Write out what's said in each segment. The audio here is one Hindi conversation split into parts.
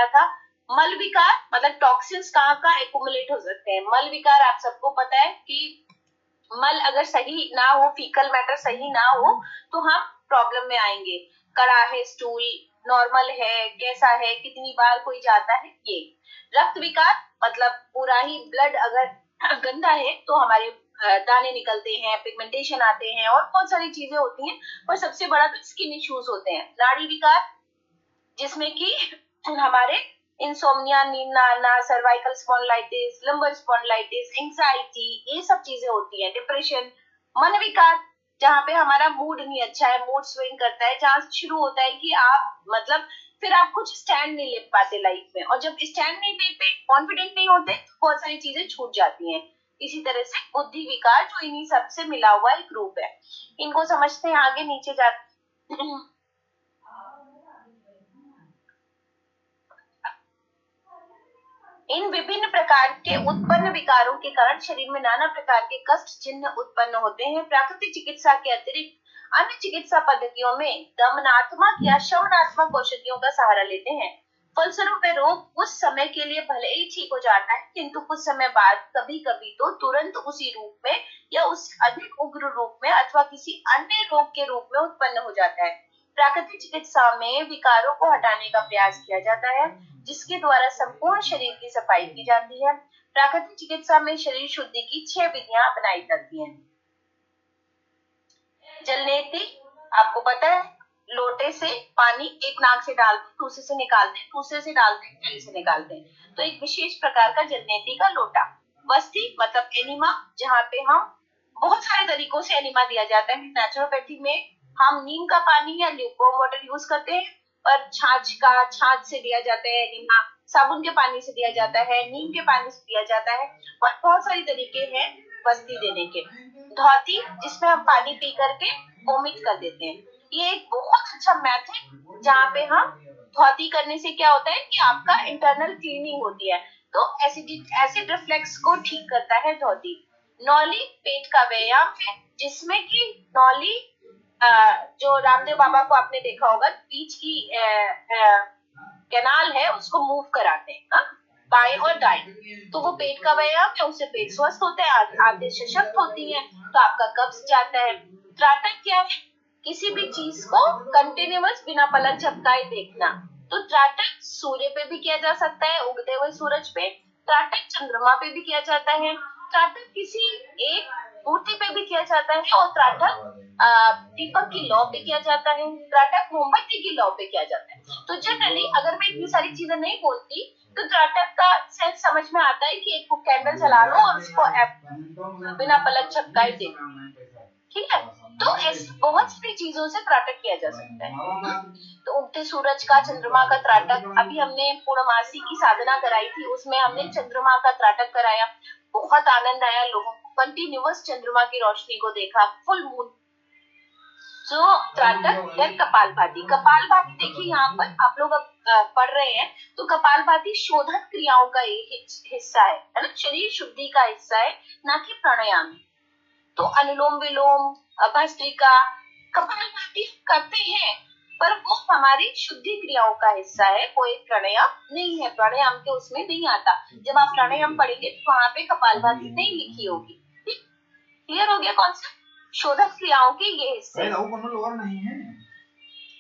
था। मल विकार मतलब टॉक्सिन्स कहाँ कहाँ एक्युमुलेट हो सकते हैं। मल विकार आप सबको पता है कि मल अगर सही ना हो, फीकल मैटर सही ना हो तो हम प्रॉब्लम में आएंगे। कड़ा है स्टूल, नॉर्मल है, कैसा है, कितनी बार कोई जाता है, ये। रक्त विकार मतलब पूरा ही ब्लड अगर गंदा है तो हमारे दाने निकलते हैं, पिगमेंटेशन आते हैं और बहुत सारी चीजें होती हैं, पर सबसे बड़ा तो स्किन इश्यूज होते हैं। नाड़ी विकार जिसमें कि हमारे इंसोम्निया, नींद ना आना, cervical spondylitis, lumbar spondylitis, anxiety, ये सब चीजें होती हैं। डिप्रेशन। मन विकार जहाँ पे हमारा मूड नहीं अच्छा है, मूड स्विंग करता है, जहाँ शुरू होता है कि आप मतलब फिर आप कुछ स्टैंड नहीं ले पाते लाइफ में, और जब स्टैंड नहीं लेते, कॉन्फिडेंट नहीं होते, तो बहुत सारी चीजें छूट जाती हैं। इसी तरह से बुद्धि विकार जो इन्हीं सबसे मिला हुआ एक रूप है। इनको समझते हैं, आगे नीचे जाते इन विभिन्न प्रकार के उत्पन्न विकारों के कारण शरीर में नाना प्रकार के कष्ट चिन्ह उत्पन्न होते हैं। प्राकृतिक चिकित्सा के अतिरिक्त अन्य चिकित्सा पद्धतियों में दमनात्मक या शमनात्मक औषधियों का सहारा लेते हैं। फलस्वरूप रोग कुछ समय के लिए भले ही ठीक हो जाता है, किंतु कुछ समय बाद कभी कभी तो तुरंत उसी रूप में या उस अधिक उग्र रूप में अथवा किसी अन्य रोग के रूप में उत्पन्न हो जाता है। प्राकृतिक चिकित्सा में विकारों को हटाने का प्रयास किया जाता है, जिसके द्वारा संपूर्ण शरीर की सफाई की जाती है। प्राकृतिक चिकित्सा में शरीर शुद्धि की 6 विधियां अपनाई जाती हैं। जलनेति आपको पता है, लोटे से पानी एक नाक से डालते, दूसरे से निकालते, दूसरे से डालते, पहले से निकालते हैं, तो एक विशेष प्रकार का जलनेति का लोटा। वस्ती मतलब एनिमा, जहाँ पे हम बहुत सारे तरीकों से एनिमा दिया जाता है। नेचुरोपैथी में हम नीम का पानी या ल्यूकवार्म वाटर यूज करते हैं, पर छाछ से दिया जाता है एनिमा, साबुन के पानी से दिया जाता है, नीम के पानी से दिया जाता है, और बहुत सारे तरीके हैं वस्ती देने के। धौती जिसमें हम पानी पी करके वोमिट कर देते हैं, ये एक बहुत अच्छा मैथ है, जहाँ पे हम धौती करने से क्या होता है कि आपका इंटरनल क्लीनिंग होती है, तो एसिड रिफ्लेक्स को ठीक करता है धौती। नौली पेट का व्यायाम है, जिसमें कि नौली जो रामदेव बाबा को आपने देखा होगा, बीच की कैनाल है उसको मूव कराते हैं, बाएं और दाएं, तो वो पेट का व्यायाम है, उससे पेट स्वस्थ होता है, आंतें सशक्त होती हैं, तो आपका कब्ज जाता है। त्राटक क्या है? किसी भी चीज को कंटिन्यूअस बिना पलक झपकाए देखना। तो त्राटक सूर्य पे भी किया जा सकता है, उगते हुए सूरज पे, त्राटक चंद्रमा पे भी किया जाता है, त्राटक किसी एक मूर्ति पे भी किया जाता है, और त्राटक दीपक की लौ पे किया जाता है, त्राटक मोमबत्ती की लौ पे किया जाता है। तो जनरली अगर मैं इतनी सारी चीजें नहीं बोलती तो त्राटक का सेंस समझ में आता है कि एक कैंडल जला लो और उसको बिना पलक झपकाए देखो, ठीक है। तो ऐसी बहुत सारी चीजों से त्राटक किया जा सकता है। तो उगते सूरज का, चंद्रमा का त्राटक, अभी हमने पूर्णमासी की साधना कराई थी, उसमें हमने चंद्रमा का त्राटक कराया, बहुत आनंद आया लोगों को, कंटिन्यूअस चंद्रमा की रोशनी को देखा, फुल मून। जो त्राटक, देन कपालभाति। कपालभाति देखिए यहाँ पर आप लोग अब पढ़ रहे हैं, तो कपालभाति शोधन क्रियाओं का एक हिस्सा है ना, शरीर शुद्धि का हिस्सा है, ना कि प्राणायाम। तो अनुलोम विलोम, भस्त्रिका, कपालभाति करते हैं, पर वो हमारी शुद्धि क्रियाओं का हिस्सा है, वो एक प्राणायाम नहीं है, प्राणायाम के उसमें नहीं आता। जब आप प्राणायाम पढ़ेंगे तो वहां पे कपालभाति नहीं लिखी होगी। क्लियर हो गया कॉन्सेप्ट? शोधक क्रियाओं के ये हिस्से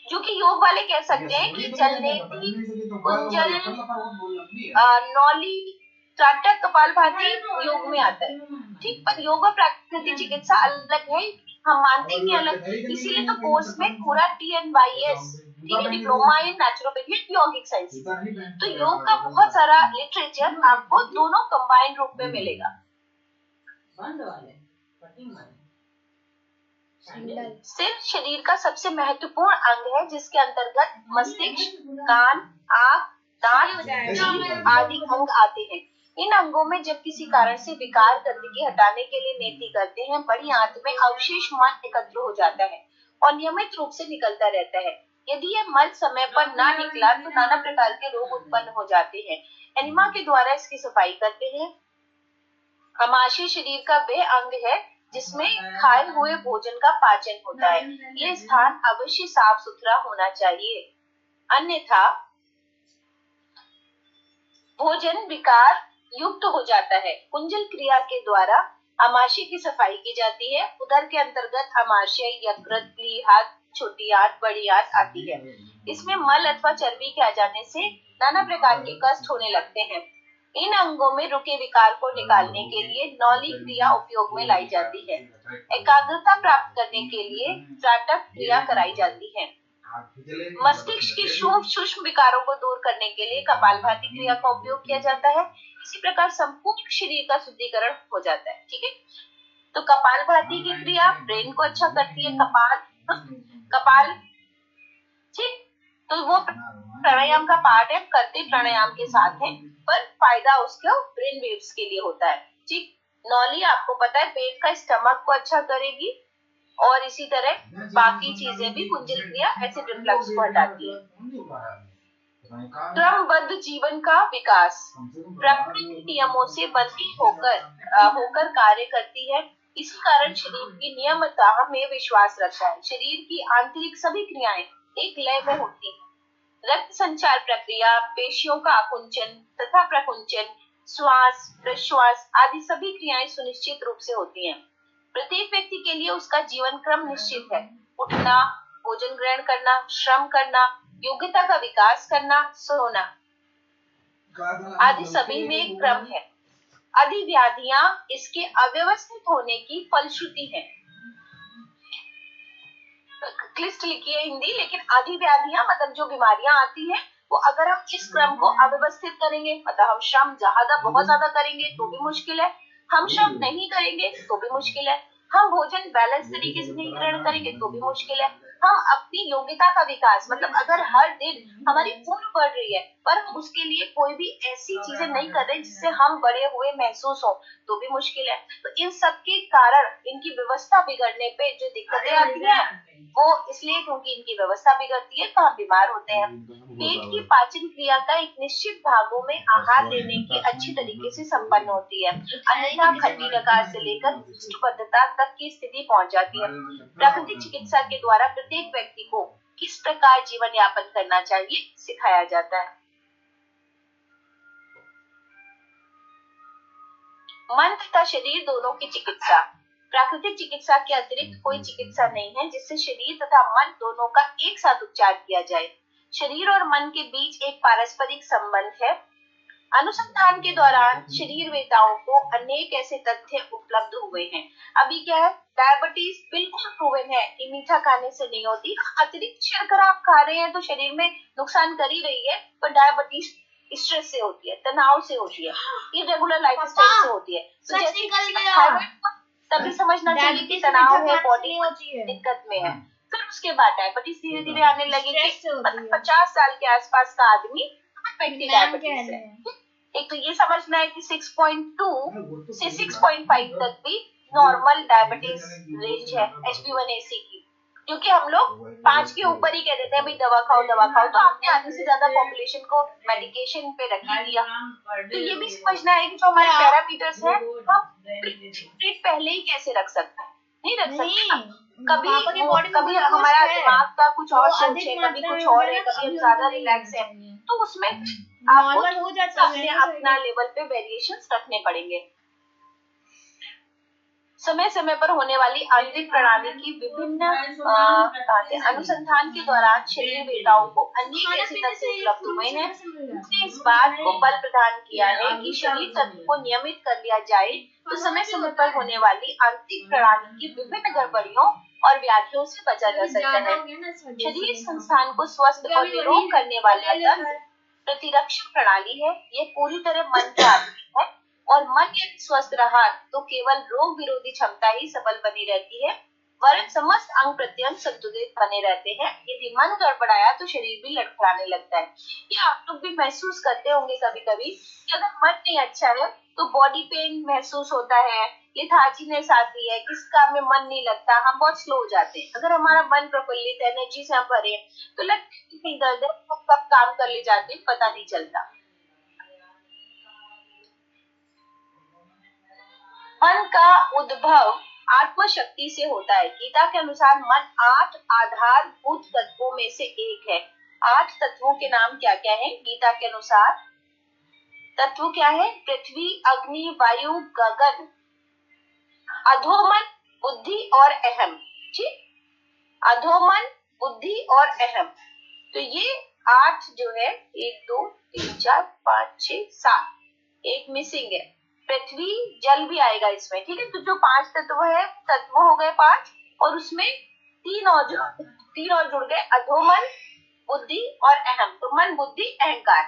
जो कि योग वाले कह सकते हैं कि जलनेति, कुंजल, नौली, त्राटक, कपालभाति योग में आता है, ठीक। पर योग और प्राकृतिक चिकित्सा अलग है, हम मानते हैं कि अलग, इसीलिए तो कोर्स में पूरा TNYS, ठीक है, डिप्लोमा इन नेचुरोपैथी यौगिक साइंस, तो योग का बहुत सारा लिटरेचर आपको दोनों कंबाइंड रूप में मिलेगा। सिर शरीर का सबसे महत्वपूर्ण अंग है, जिसके अंतर्गत मस्तिष्क, कान, आंख, दांत आदि अंग आते हैं। इन अंगों में जब किसी कारण से विकार गंदगी हटाने के लिए नेति करते हैं, बड़ी आंत में अवशेष मल एकत्र हो जाता है और नियमित रूप से निकलता रहता है। यदि यह मल समय पर ना निकला तो नाना प्रकार के रोग उत्पन्न हो जाते हैं। एनिमा के द्वारा इसकी सफाई करते हैं। अमाशय शरीर का वह अंग है जिसमें खाए हुए भोजन का पाचन होता है। ये स्थान अवश्य साफ सुथरा होना चाहिए, अन्यथा भोजन विकार युक्त हो जाता है। कुंजल क्रिया के द्वारा आमाशय की सफाई की जाती है। उदर के अंतर्गत आमाशय, यकृत, प्लीहार, छोटी आंत, बड़ी आंत आती है। इसमें मल अथवा चर्बी के आ जाने से नाना प्रकार के कष्ट होने लगते हैं। इन अंगों में रुके विकार को निकालने के लिए नौली क्रिया उपयोग में लाई जाती है। एकाग्रता प्राप्त करने के लिए त्राटक क्रिया कराई जाती है। मस्तिष्क के सूक्ष्म विकारों को दूर करने के लिए कपालभाति क्रिया का उपयोग किया जाता है। इसी प्रकार संपूर्ण शरीर का शुद्धिकरण हो जाता है। ठीक है, तो कपालभाति की क्रिया ब्रेन को अच्छा करती है। कपाल ठीक, तो वो प्राणायाम का पार्ट है, करते प्राणायाम के साथ है, पर फायदा उसके ब्रेन वेव्स के लिए होता है। ठीक, नौली आपको पता है पेट का स्टमक को अच्छा करेगी और इसी तरह बाकी चीजें भी कुंजल क्रिया एसिड रिफ्लक्स को हटाती है। क्रमबद्ध जीवन का विकास प्राकृतिक नियमों से बंधी होकर कार्य करती है। इसी कारण शरीर की नियमता में विश्वास रखता है। शरीर की आंतरिक सभी क्रियाएं एक लय में होती है। रक्त संचार प्रक्रिया, पेशियों का आकुंचन तथा प्रकुंचन, श्वास प्रश्वास आदि सभी क्रियाएं सुनिश्चित रूप से होती हैं। प्रत्येक व्यक्ति के लिए उसका जीवन क्रम निश्चित है। उठना, भोजन ग्रहण करना, श्रम करना, योग्यता का विकास करना, सोना आदि सभी में एक क्रम है। अधिव्याधियां इसके अव्यवस्थित होने की फलश्रुति है। क्लिष्ट लिखी है हिंदी, लेकिन अधिव्याधियां मतलब जो बीमारियां आती हैं वो अगर हम इस क्रम को अव्यवस्थित करेंगे, मतलब हम श्रम बहुत ज्यादा करेंगे तो भी मुश्किल है, हम श्रम नहीं करेंगे तो भी मुश्किल है, हम भोजन बैलेंस तरीके से नहीं ग्रहण करेंगे तो भी मुश्किल है, हम अपनी योग्यता का विकास मतलब अगर हर दिन हमारी उम्र बढ़ रही है पर हम उसके लिए कोई भी ऐसी चीजें नहीं कर रहे जिससे हम बड़े हुए महसूस हो तो भी मुश्किल है। तो इन सब के कारण इनकी व्यवस्था बिगड़ने पे जो दिक्कतें आती है वो इसलिए क्योंकि इनकी व्यवस्था बिगड़ती है तो हम बीमार होते हैं। पेट की पाचन क्रिया का एक निश्चित भागों में आहार लेने की अच्छी तरीके से संपन्न होती है, अन्यथा खट्टी डकार से लेकर कोष्ठबद्धता तक की स्थिति पहुंच जाती है। प्राकृतिक चिकित्सा के द्वारा प्रत्येक व्यक्ति को किस प्रकार जीवन यापन करना चाहिए सिखाया जाता है। मन तथा शरीर दोनों की चिकित्सा। प्राकृतिक चिकित्सा के अतिरिक्त कोई चिकित्सा नहीं है जिससे शरीर तथा मन दोनों का एक साथ उपचार किया जाए। शरीर और मन के बीच एक पारस्परिक संबंध है। अनुसंधान के दौरान शरीर वेताओं को अनेक ऐसे तथ्य उपलब्ध हुए हैं। अभी क्या है, डायबिटीज बिल्कुल प्रूवन है कि मीठा खाने से नहीं होती। अतिरिक्त शर्करा आप खा रहे हैं तो शरीर में नुकसान कर ही रही है, पर डायबिटीज स्ट्रेस से होती है, तनाव से होती है, इरेगुलर लाइफस्टाइल से होती है। तो जैसे तभी समझना चाहिए कि तनाव है, बॉडी दिक्कत में है। फिर उसके बाद डायबिटीज धीरे धीरे आने लगेगी। 50 साल के आसपास का आदमी डायबिटीज है। एक तो ये समझना है कि 6.2 से 6.5 तक भी नॉर्मल डायबिटीज रेंज है HbA1c की, क्योंकि हम लोग 5 के ऊपर ही कह देते हैं भाई दवा खाओ दवा खाओ, तो आपने आधे से ज्यादा पॉपुलेशन को मेडिकेशन पे रख दिया। तो ये भी समझना है कि जो हमारे पैरामीटर्स हैं हम पहले ही कैसे रख सकते हैं, नहीं रख सकते। कभी हमारा दिमाग का कुछ और सोच है, कभी कुछ और है, कभी हम ज्यादा रिलैक्स है, तो उसमें आपको अपना लेवल पे वेरिएशंस रखने पड़ेंगे। समय समय पर होने वाली आंतरिक प्रणाली की विभिन्न अनुसंधान के दौरान शरीर वेताओं को अनेक ऐसे तथ्य उपलब्ध हुए हैं जिसने इस बात को बल प्रदान किया है कि शरीर तत्व को नियमित कर लिया जाए तो समय समय पर होने वाली आंतरिक प्रणाली की विभिन्न गड़बड़ियों और व्याधियों से बचा जा सकता है। शरीर संस्थान को स्वस्थ और निरोग करने वाला तंत्र प्रतिरक्षण प्रणाली है। यह पूरी तरह मन के अधीन है और मन यदि स्वस्थ रहा तो केवल रोग विरोधी क्षमता ही सबल बनी रहती है, वरन समस्त अंग प्रत्यंग संतुलित बने रहते हैं। यदि मन गड़बड़ाया तो शरीर भी लड़खड़ाने लगता है। ये आप लोग भी महसूस करते होंगे कभी कभी कि अगर मन नहीं अच्छा है तो बॉडी पेन महसूस होता है, लेथार्जीनेस आती है, किस काम में मन नहीं लगता, हम बहुत स्लो हो जाते हैं। अगर हमारा मन प्रफुल्लित है, एनर्जी से हम भरे तो लगता है दर्द है, तो कब काम कर ले जाते हैं पता नहीं चलता। मन का उद्भव आत्मशक्ति से होता है। गीता के अनुसार मन 8 आधारभूत तत्वों में से एक है। 8 तत्वों के नाम क्या क्या हैं गीता के अनुसार? तत्व क्या है? पृथ्वी, अग्नि, वायु, गगन, अधोमन, बुद्धि और अहम। ठीक, अधोमन, बुद्धि और अहम। तो ये 8 जो है, 1 2 3 4 5 6 7, एक मिसिंग है। पृथ्वी, जल भी आएगा इसमें। ठीक है, तो जो 5 तत्व है, तत्व हो गए 5, और उसमें 3 और जुड़ गए, अधोमन, बुद्धि और अहम। तो मन, बुद्धि, अहंकार,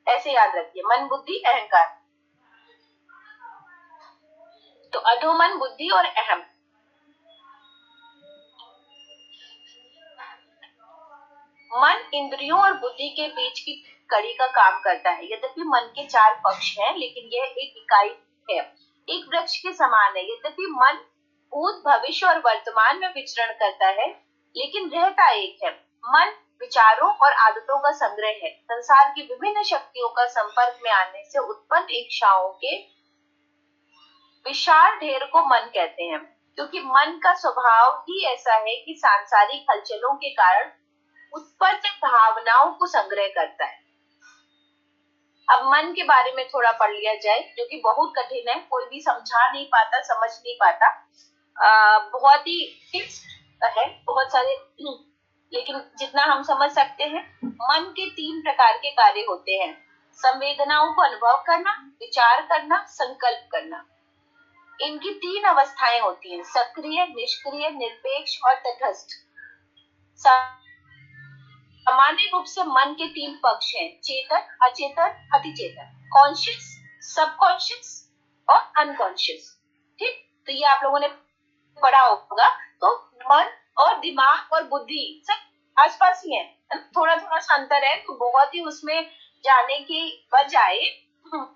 ऐसे याद रखिए, मन, बुद्धि, अहंकार। तो अधोमन, बुद्धि और अहम। मन इंद्रियों और बुद्धि के बीच की कड़ी का काम करता है। यद्यपि मन के 4 पक्ष हैं, लेकिन यह एक इकाई है, एक वृक्ष के समान है। यद्यपि मन भूत, भविष्य और वर्तमान में विचरण करता है, लेकिन रहता एक है। मन विचारों और आदतों का संग्रह है। संसार की विभिन्न शक्तियों का संपर्क में आने से उत्पन्न इच्छाओं के विशाल ढेर को मन कहते हैं, क्योंकि मन का स्वभाव ही ऐसा है कि सांसारिक हलचलों के कारण उत्पन्न भावनाओं को संग्रह करता है। अब मन के बारे में थोड़ा पढ़ लिया जाए, जो कि बहुत कठिन है, कोई भी समझा नहीं पाता, समझ नहीं पाता। बहुत ही फिक्स्ड है, बहुत सारे, लेकिन जितना हम समझ सकते हैं। मन के 3 प्रकार के कार्य होते हैं: संवेदनाओं को अनुभव करना, विचार करना, संकल्प करना। इनकी 3 अवस्थाएं होती हैं: सक्रिय, निष्क्रिय, निरपेक्ष और तटस्थ। सामान्य रूप से मन के 3 पक्ष हैं: चेतन, अचेतन, अतिचेतन, कॉन्शियस, सबकॉन्शियस और अनकॉन्शियस। ठीक, तो ये आप लोगों ने पढ़ा होगा। तो मन और दिमाग और बुद्धि सब आसपास ही है, थोड़ा थोड़ा सा अंतर है, तो बहुत ही उसमें जाने की बजाय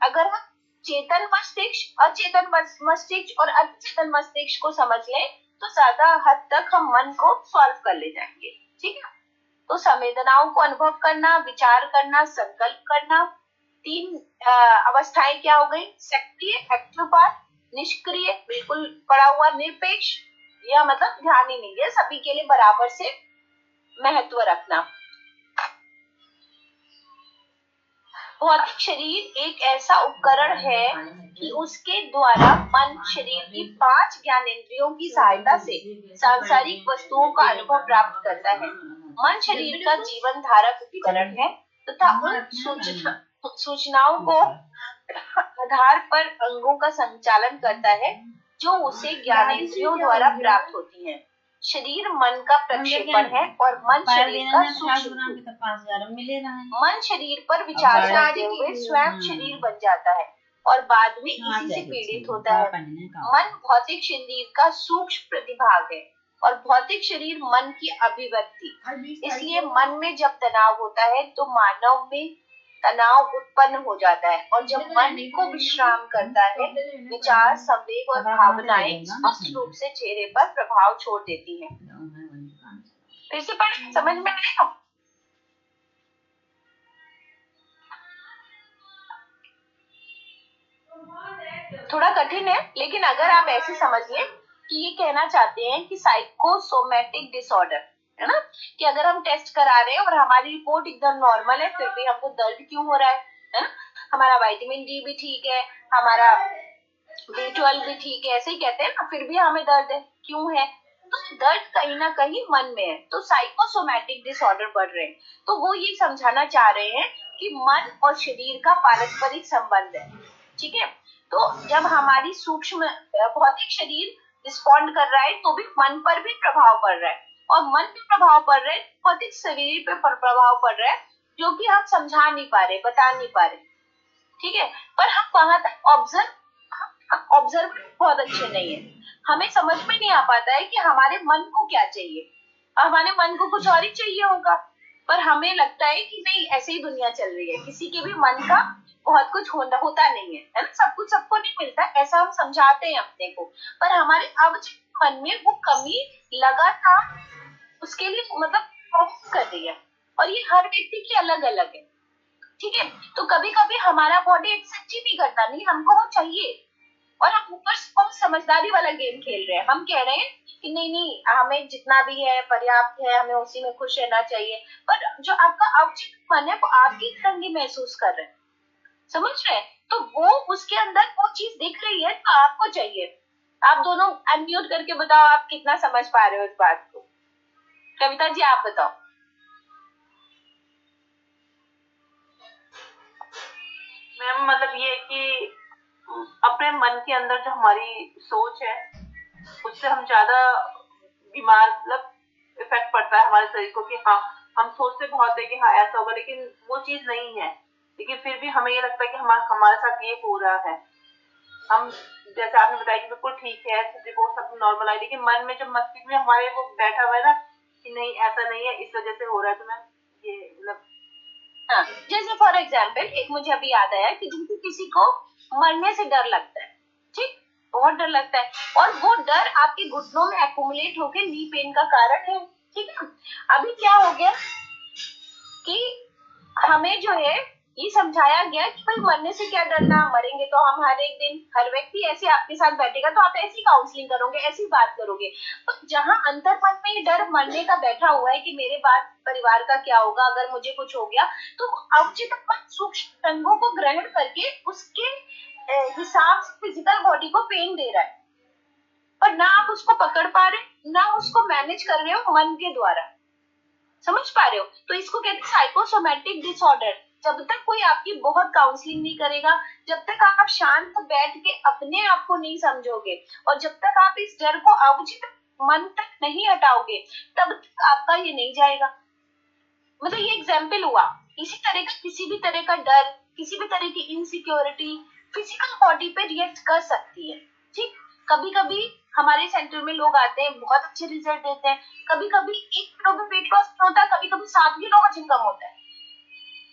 अगर हम चेतन मस्तिष्क, अचेतन मस्तिष्क और अचेतन मस्तिष्क को समझ लें, तो ज्यादा हद तक हम मन को सॉल्व कर ले जाएंगे। ठीक है, तो संवेदनाओं को अनुभव करना, विचार करना, संकल्प करना। 3 अवस्थाएं क्या हो गई? सक्रिय, एक्टिव पार्ट; निष्क्रिय, बिल्कुल पड़ा हुआ; निरपेक्ष, या मतलब ध्यान ही नहीं है, सभी के लिए बराबर से महत्व रखना। भौतिक शरीर एक ऐसा उपकरण है कि उसके द्वारा मन शरीर की 5 ज्ञानेंद्रियों की सहायता से सांसारिक वस्तुओं का अनुभव प्राप्त करता है। मन शरीर का जीवन धारक उपकरण है तथा उन सूचनाओं को आधार पर अंगों का संचालन करता है जो उसे ज्ञानेंद्रियों द्वारा प्राप्त होती हैं। शरीर मन का प्रक्षेपण है और मन शरीर का सूक्ष्म। मन शरीर पर विचार करते हुए स्वयं शरीर बन जाता है और बाद में इसी से पीड़ित होता है। मन भौतिक शरीर का सूक्ष्म प्रतिभाग है और भौतिक शरीर मन की अभिव्यक्ति। इसलिए मन में जब तनाव होता है तो मानव में तनाव उत्पन्न हो जाता है, और जब मन को विश्राम करता है, विचार, संवेग और भावनाएं स्पष्ट रूप से चेहरे पर प्रभाव छोड़ देती हैं। फिर से पढ़ें, समझ में आया? थोड़ा कठिन है, लेकिन अगर आप ऐसे समझिए कि ये कहना चाहते हैं कि साइकोसोमैटिक डिसऑर्डर है ना, कि अगर हम टेस्ट करा रहे हैं और हमारी रिपोर्ट एकदम नॉर्मल है, फिर भी हमको दर्द क्यों हो रहा है ना? हमारा विटामिन डी भी ठीक है, हमारा B12 भी ठीक है, ऐसे ही कहते हैं ना, फिर भी हमें दर्द है, क्यों है? तो दर्द कहीं ना कहीं मन में है, तो साइकोसोमैटिक डिसऑर्डर बढ़ रहे हैं। तो वो ये समझाना चाह रहे हैं कि मन और शरीर का पारस्परिक संबंध है। ठीक है, तो जब हमारी सूक्ष्म भौतिक शरीर रिस्पॉन्ड कर रहा है तो भी मन पर भी प्रभाव पड़ रहा है, और मन पे प्रभाव पड़ रहा है, भौतिक शरीर पे प्रभाव पड़ रहा है, जो कि हम समझा नहीं पा रहे, बता नहीं पा रहे। ठीक है, पर हम वहां तक ऑब्जर्व बहुत अच्छे नहीं है, हमें समझ में नहीं आ पाता है कि हमारे मन को क्या चाहिए। हमारे मन को कुछ और ही चाहिए होगा, पर हमें लगता है कि नहीं, ऐसे ही दुनिया चल रही है, किसी के भी मन का बहुत कुछ होता नहीं है, है ना? सब कुछ सबको नहीं मिलता, ऐसा हम समझाते हैं अपने को, पर हमारे अब मन में वो कमी लगातार उसके लिए मतलब कर रही है, और ये हर व्यक्ति की अलग अलग है। ठीक है, तो कभी कभी हमारा बॉडी एक्सेप्ट ही नहीं करता, नहीं हमको वो चाहिए, और हम ऊपर समझदारी वाला गेम खेल रहे हैं। हम कह रहे हैं कि नहीं नहीं, हमें जितना भी है पर्याप्त है, हमें उसी में खुश रहना चाहिए, पर जो आपका औचित्य मन है वो आपकी तरंगे महसूस कर रहे हैं। समझ रहे हैं? तो वो उसके अंदर वो चीज दिख रही है तो आपको चाहिए। आप दोनों अनम्यूट करके बताओ आप कितना समझ पा रहे हो इस बात को। कविता जी आप बताओ। मैम मतलब ये कि अपने मन के अंदर जो हमारी सोच है उससे हम ज्यादा बीमार मतलब इफेक्ट पड़ता है हमारे शरीर को कि हाँ हम सोचते बहुत है कि हाँ ऐसा होगा, लेकिन वो चीज नहीं है। लेकिन फिर भी हमें ये लगता है कि हमारे साथ ये हो रहा है। हम जैसे आपने बताया कि बिल्कुल ठीक है, रिपोर्ट सब नॉर्मल आई, लेकिन मन में जब मस्तिष्क में हमारे वो बैठा हुआ है ना कि नहीं ऐसा नहीं है, इस वजह से हो रहा है, तो मैं ये मतलब हाँ, जैसे फॉर एग्जाम्पल एक मुझे अभी याद आया कि जिनको किसी को मरने से डर लगता है, ठीक, बहुत डर लगता है, और वो डर आपके घुटनों में एक्यूमुलेट होकर नी पेन का कारण है, ठीक है। अभी क्या हो गया कि हमें जो है ये समझाया गया कि भाई मरने से क्या डरना, मरेंगे तो हम हर एक दिन, हर व्यक्ति ऐसे आपके साथ बैठेगा तो आप ऐसी काउंसलिंग करोगे, ऐसी बात करोगे। तो जहां अंतर्मन में ये डर मरने का बैठा हुआ है कि मेरे बाद परिवार का क्या होगा अगर मुझे कुछ हो गया, तो अवचेतन सूक्ष्म रंगों को ग्रहण करके उसके हिसाब से फिजिकल बॉडी को पेन दे रहा है, पर ना आप उसको पकड़ पा रहे ना उसको मैनेज कर रहे हो मन के द्वारा। समझ पा रहे हो? तो इसको कहते हैं साइकोसोमैटिक डिसऑर्डर। जब तक कोई आपकी बहुत काउंसलिंग नहीं करेगा, जब तक आप शांत बैठ के अपने आप को नहीं समझोगे, और जब तक आप इस डर को अवचित मन तक नहीं हटाओगे, तब तक आपका ये नहीं जाएगा। मतलब ये एग्जाम्पल हुआ। इसी तरह का किसी भी तरह का डर, किसी भी तरह की इनसिक्योरिटी फिजिकल बॉडी पे रिएक्ट कर सकती है, ठीक। कभी कभी हमारे सेंटर में लोग आते हैं, बहुत अच्छे रिजल्ट देते हैं, कभी कभी 1 किलो में वेट लॉस होता है, कभी कभी 7 किलो वजन कम होता है,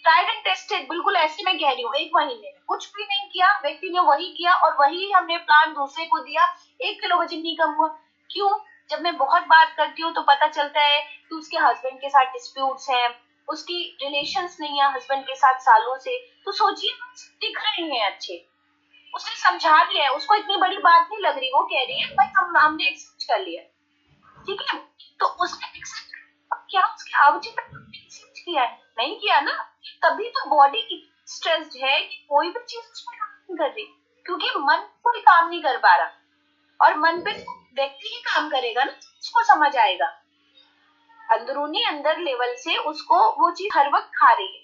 ट्राइड एंड टेस्टेड, बिल्कुल ऐसे मैं कह रही हूँ। 1 महीने में कुछ भी नहीं किया, व्यक्ति ने वही किया और वही हमने प्लान दूसरे को दिया, 1 किलो वजन नहीं कम हुआ। क्यों? जब मैं बहुत बात करती हूँ तो पता चलता है कि उसके हस्बैंड के साथ डिस्प्यूट्स हैं, उसकी रिलेशंस नहीं है हस्बैंड के साथ सालों से, तो सोचिए दिख रहे हैं अच्छे, उसने समझा दिया है, उसको इतनी बड़ी बात नहीं लग रही, वो कह रही है भाई हमने एक्सेप्ट कर लिया, ठीक है। तो उसने एक्सेप्ट क्या, उसके आवश्यक एक्सेप्ट किया है? नहीं किया ना, तभी तो बॉडी स्ट्रेस्ड है कि कोई भी चीज उसमें काम नहीं कर रही, क्योंकि मन कोई काम नहीं कर पा रहा, और मन पे व्यक्ति ही काम करेगा ना, उसको समझ आएगा अंदरूनी अंदर लेवल से, उसको वो चीज हर वक्त खा रही है,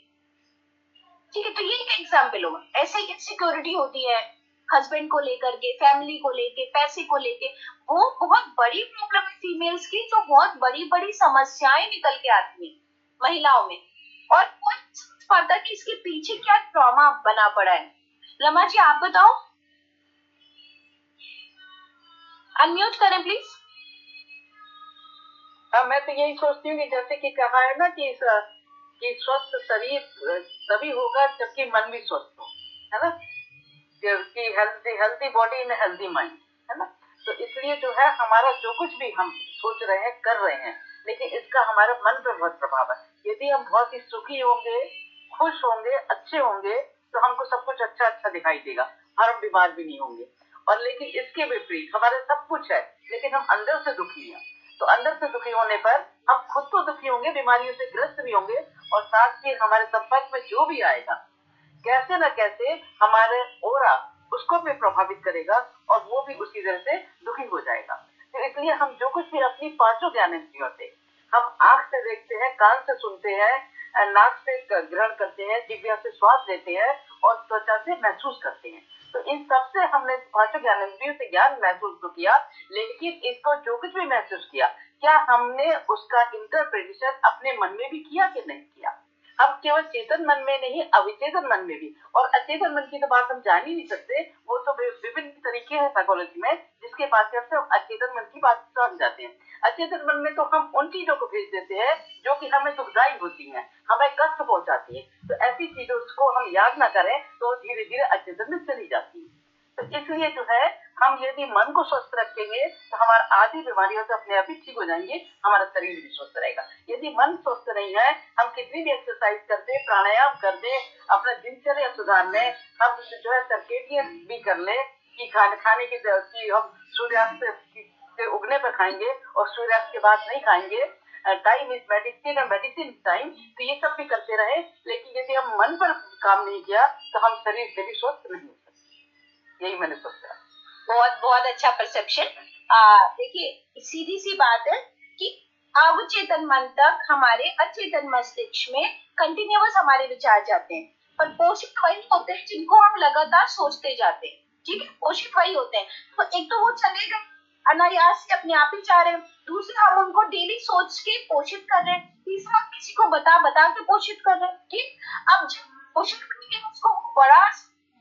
ठीक है। तो ये एक एग्जाम्पल होगा। ऐसे ही इनसिक्योरिटी होती है हस्बैंड को लेकर के, फैमिली को लेके, पैसे को लेके, वो बहुत बड़ी प्रॉब्लम है फीमेल्स की, जो बहुत बड़ी बड़ी समस्याएं निकल के आती है महिलाओं में, और कोई समझ पाता कि इसके पीछे क्या ट्रॉमा बना पड़ा है। रमा जी आप बताओ, अनम्यूट करें प्लीज। हाँ मैं तो यही सोचती हूँ कि जैसे कि कहा है ना कि स्वस्थ शरीर तभी होगा जबकि मन भी स्वस्थ हो, है ना, कि healthy body in healthy mind, है ना। तो इसलिए जो है हमारा जो कुछ भी हम सोच रहे हैं कर रहे हैं, लेकिन इसका हमारे मन पर बहुत प्रभाव है। यदि हम बहुत ही सुखी होंगे, खुश होंगे, अच्छे होंगे, तो हमको सब कुछ अच्छा अच्छा दिखाई देगा और हम बीमार भी नहीं होंगे। और लेकिन इसके विपरीत हमारे सब कुछ है लेकिन हम अंदर से दुखी हैं, तो अंदर से दुखी होने पर हम खुद तो दुखी होंगे, बीमारियों से ग्रस्त भी होंगे, और साथ ही हमारे संपर्क में जो भी आएगा कैसे न कैसे हमारे ओरा उसको भी प्रभावित करेगा और वो भी उसी तरह से दुखी हो जाएगा। तो इसलिए हम जो कुछ भी अपनी पांचों ज्ञानेंद्रियों से, हम आंख से देखते हैं, कान से सुनते हैं, नाक से ग्रहण करते हैं, जिह्वा से स्वाद लेते हैं और त्वचा से महसूस करते हैं, तो इन सबसे हमने पांचों ज्ञानेंद्रियों से ज्ञान महसूस तो किया, लेकिन इसको जो कुछ भी महसूस किया, क्या हमने उसका इंटरप्रिटेशन अपने मन में भी किया कि नहीं किया? हम केवल चेतन मन में नहीं, अविचेतन मन में भी, और अचेतन मन की तो बात हम जान ही नहीं सकते, वो तो विभिन्न तरीके हैं साइकोलॉजी में जिसके माध्यम से हम अचेतन मन की बात समझ जाते हैं। अचेतन मन में तो हम उन चीजों को भेज देते हैं जो कि हमें दुखदायी होती हैं, हमें कष्ट पहुंचाती है, तो ऐसी चीजों को हम याद ना करें तो धीरे धीरे अचेतन में चली जाती है। तो इसलिए जो है हम यदि मन को स्वस्थ रखेंगे तो हमारा आधी बीमारियों से अपने आप ही ठीक हो जाएंगे, हमारा शरीर भी स्वस्थ रहेगा। यदि मन स्वस्थ नहीं है, हम कितनी भी एक्सरसाइज कर दे, प्राणायाम कर दे, अपना दिनचर्या सुधार ले, हम जो है सर्केडियन भी कर ले कि खाने की हम सूर्यास्त के उगने पर खाएंगे और सूर्यास्त के बाद नहीं खाएंगे, टाइम इज मेडिसिन और मेडिसिन टाइम, तो ये सब भी करते रहे, लेकिन यदि हम मन पर काम नहीं किया तो हम शरीर से भी स्वस्थ नहीं हो सकते। यही मैंने सोचा। बहुत बहुत अच्छा परसेप्शन। देखिए सीधी सी बात है कि अवचेतन मन तक हमारे अचेतन मस्तिष्क में कंटिन्यूअस हमारे विचार जाते हैं, पर पोषित वही होते हैं जिनको हम लगातार सोचते जाते हैं। ठीक है, पोषित वही होते हैं। तो एक तो वो चले गए अनायास से अपने आप ही जा रहे हैं, दूसरा हम उनको डेली सोच के पोषित कर रहे हैं, तीसरा किसी को बता बता के पोषित कर रहे हैं। ठीक, अब जब पोषित करके उसको बड़ा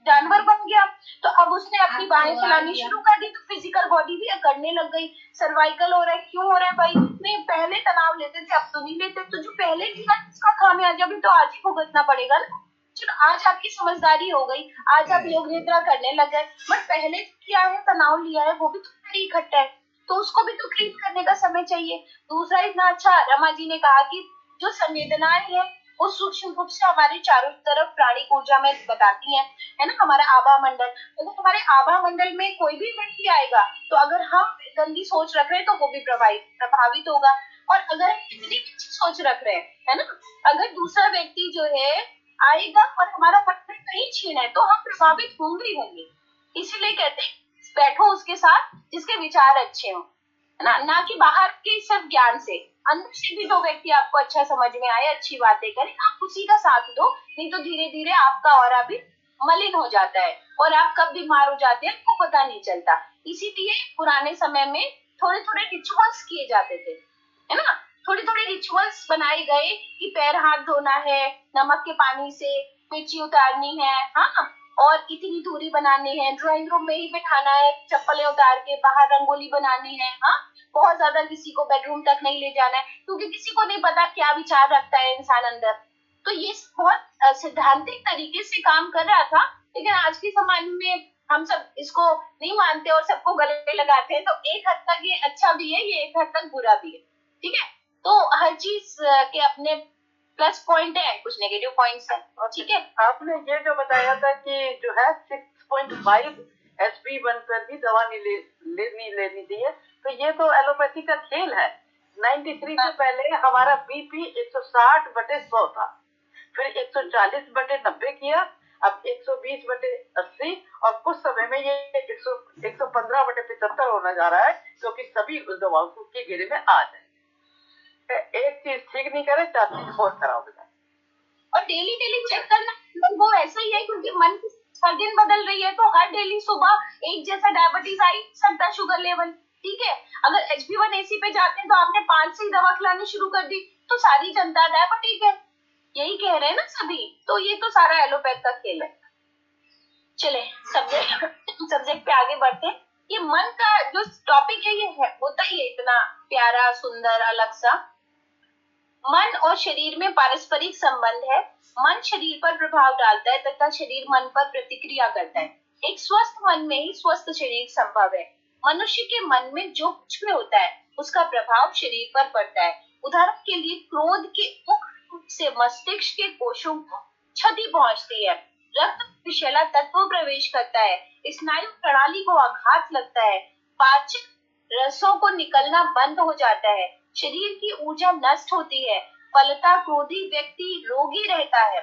जानवर बन गया, तो अब उसने अपनी बाहें फैलानी शुरू कर दी, तो फिजिकल बॉडी भी करने लग गई। सर्वाइकल हो रहा है, क्यों हो रहा है भाई? नहीं पहले तनाव लेते थे, अब तो नहीं लेते, तो जो पहले किया उसका खामियाजा भी तो आज ही भुगतना पड़ेगा ना। चलो आज आपकी समझदारी हो गई, आज आप योग निद्रा करने लग गए, बट पहले किया है, तनाव लिया है, वो भी तो इकट्ठा है, तो उसको भी तो ट्रीट करने का समय चाहिए। दूसरा, इतना अच्छा रमा जी ने कहा कि जो संवेदनाएं है वो सूक्ष्म रूप से हमारे चारों तरफ प्राणिक ऊर्जा में बताती है ना, हमारा आभा मंडल। अगर हमारे आभा मंडल में कोई भी व्यक्ति आएगा, तो अगर हम गंदी सोच रख रहे हैं तो वो भी प्रभावित होगा, और अगर हम इतनी अच्छी सोच रख रहे हैं, है ना, अगर दूसरा व्यक्ति जो है आएगा और हमारा मन कहीं छीन है, तो हम प्रभावित होंगे ही होंगे। इसीलिए कहते हैं बैठो उसके साथ जिसके विचार अच्छे हो, है ना कि बाहर के सिर्फ ज्ञान से, अंदर से भी जो व्यक्ति आपको अच्छा समझ में आए, अच्छी बातें करे, आप उसी का साथ दो, नहीं तो धीरे धीरे आपका ऑरा भी मलिन हो जाता है और आप कब बीमार हो जाते हैं आपको पता नहीं चलता। इसीलिए पुराने समय में थोड़े थोड़े रिचुअल्स किए जाते थे, है ना, थोड़े थोड़े रिचुअल्स बनाए गए कि पैर हाथ धोना है, नमक के पानी से मिर्ची उतारनी है, हाँ, और इतनी दूरी बनानी है, ड्राइंग रूम में ही बिठाना है, चप्पलें उतार के बाहर रंगोली बनानी है, हाँ, बहुत ज्यादा किसी को बेडरूम तक नहीं ले जाना है, क्योंकि किसी को नहीं पता क्या विचार रखता है इंसान अंदर। तो ये बहुत सिद्धांतिक तरीके से काम कर रहा था, लेकिन आज के समाज में हम सब इसको नहीं मानते और सबको गले लगाते हैं, तो एक हद तक ये अच्छा भी है, ये एक हद तक बुरा भी है। ठीक है, तो हर चीज के अपने प्लस पॉइंट है, कुछ नेगेटिव पॉइंट्स है। ठीक है, आपने ये जो बताया था कि जो है 6.5 एसपी बनकर भी दवा नहीं लेनी चाहिए, तो ये तो एलोपैथी का खेल है। 93 से पहले हमारा बीपी 160/100 था, फिर 140/90 किया, अब 120/80, और कुछ समय में ये 115/75 होना जा रहा है, क्योंकि सभी उस दवाओं के घेरे में आ जाए। एक चीज ठीक नहीं करे, 4 चीज और खराब हो जाए। और डेली डेली चेक करना वो ऐसा ही है, क्योंकि मन हर दिन बदल रही है, तो हर डेली सुबह एक जैसा डायबिटीज आई सकता, शुगर लेवल। ठीक है, अगर HB1AC पे जाते हैं तो आपने 5 से ही दवा खिलानी शुरू कर दी, तो सारी जनता डायबिटिक है, यही कह रहे हैं ना सभी। तो ये तो सारा एलोपैथ का खेल है। चले सब्जेक्ट पे आगे बढ़ते हैं। ये मन का जो टॉपिक है, ये होता ही है इतना प्यारा, सुंदर, अलग सा। मन और शरीर में पारस्परिक संबंध है। मन शरीर पर प्रभाव डालता है तथा शरीर मन पर प्रतिक्रिया करता है। एक स्वस्थ मन में ही स्वस्थ शरीर संभव है। मनुष्य के मन में जो कुछ भी होता है उसका प्रभाव शरीर पर पड़ता है। उदाहरण के लिए क्रोध के मुख्य रूप से मस्तिष्क के कोशों को क्षति पहुंचती है। रक्त विषैला तत्व प्रवेश करता है, स्नायु प्रणाली को आघात लगता है, पाचन रसों को निकलना बंद हो जाता है, शरीर की ऊर्जा नष्ट होती है, फलतः क्रोधी व्यक्ति रोगी रहता है।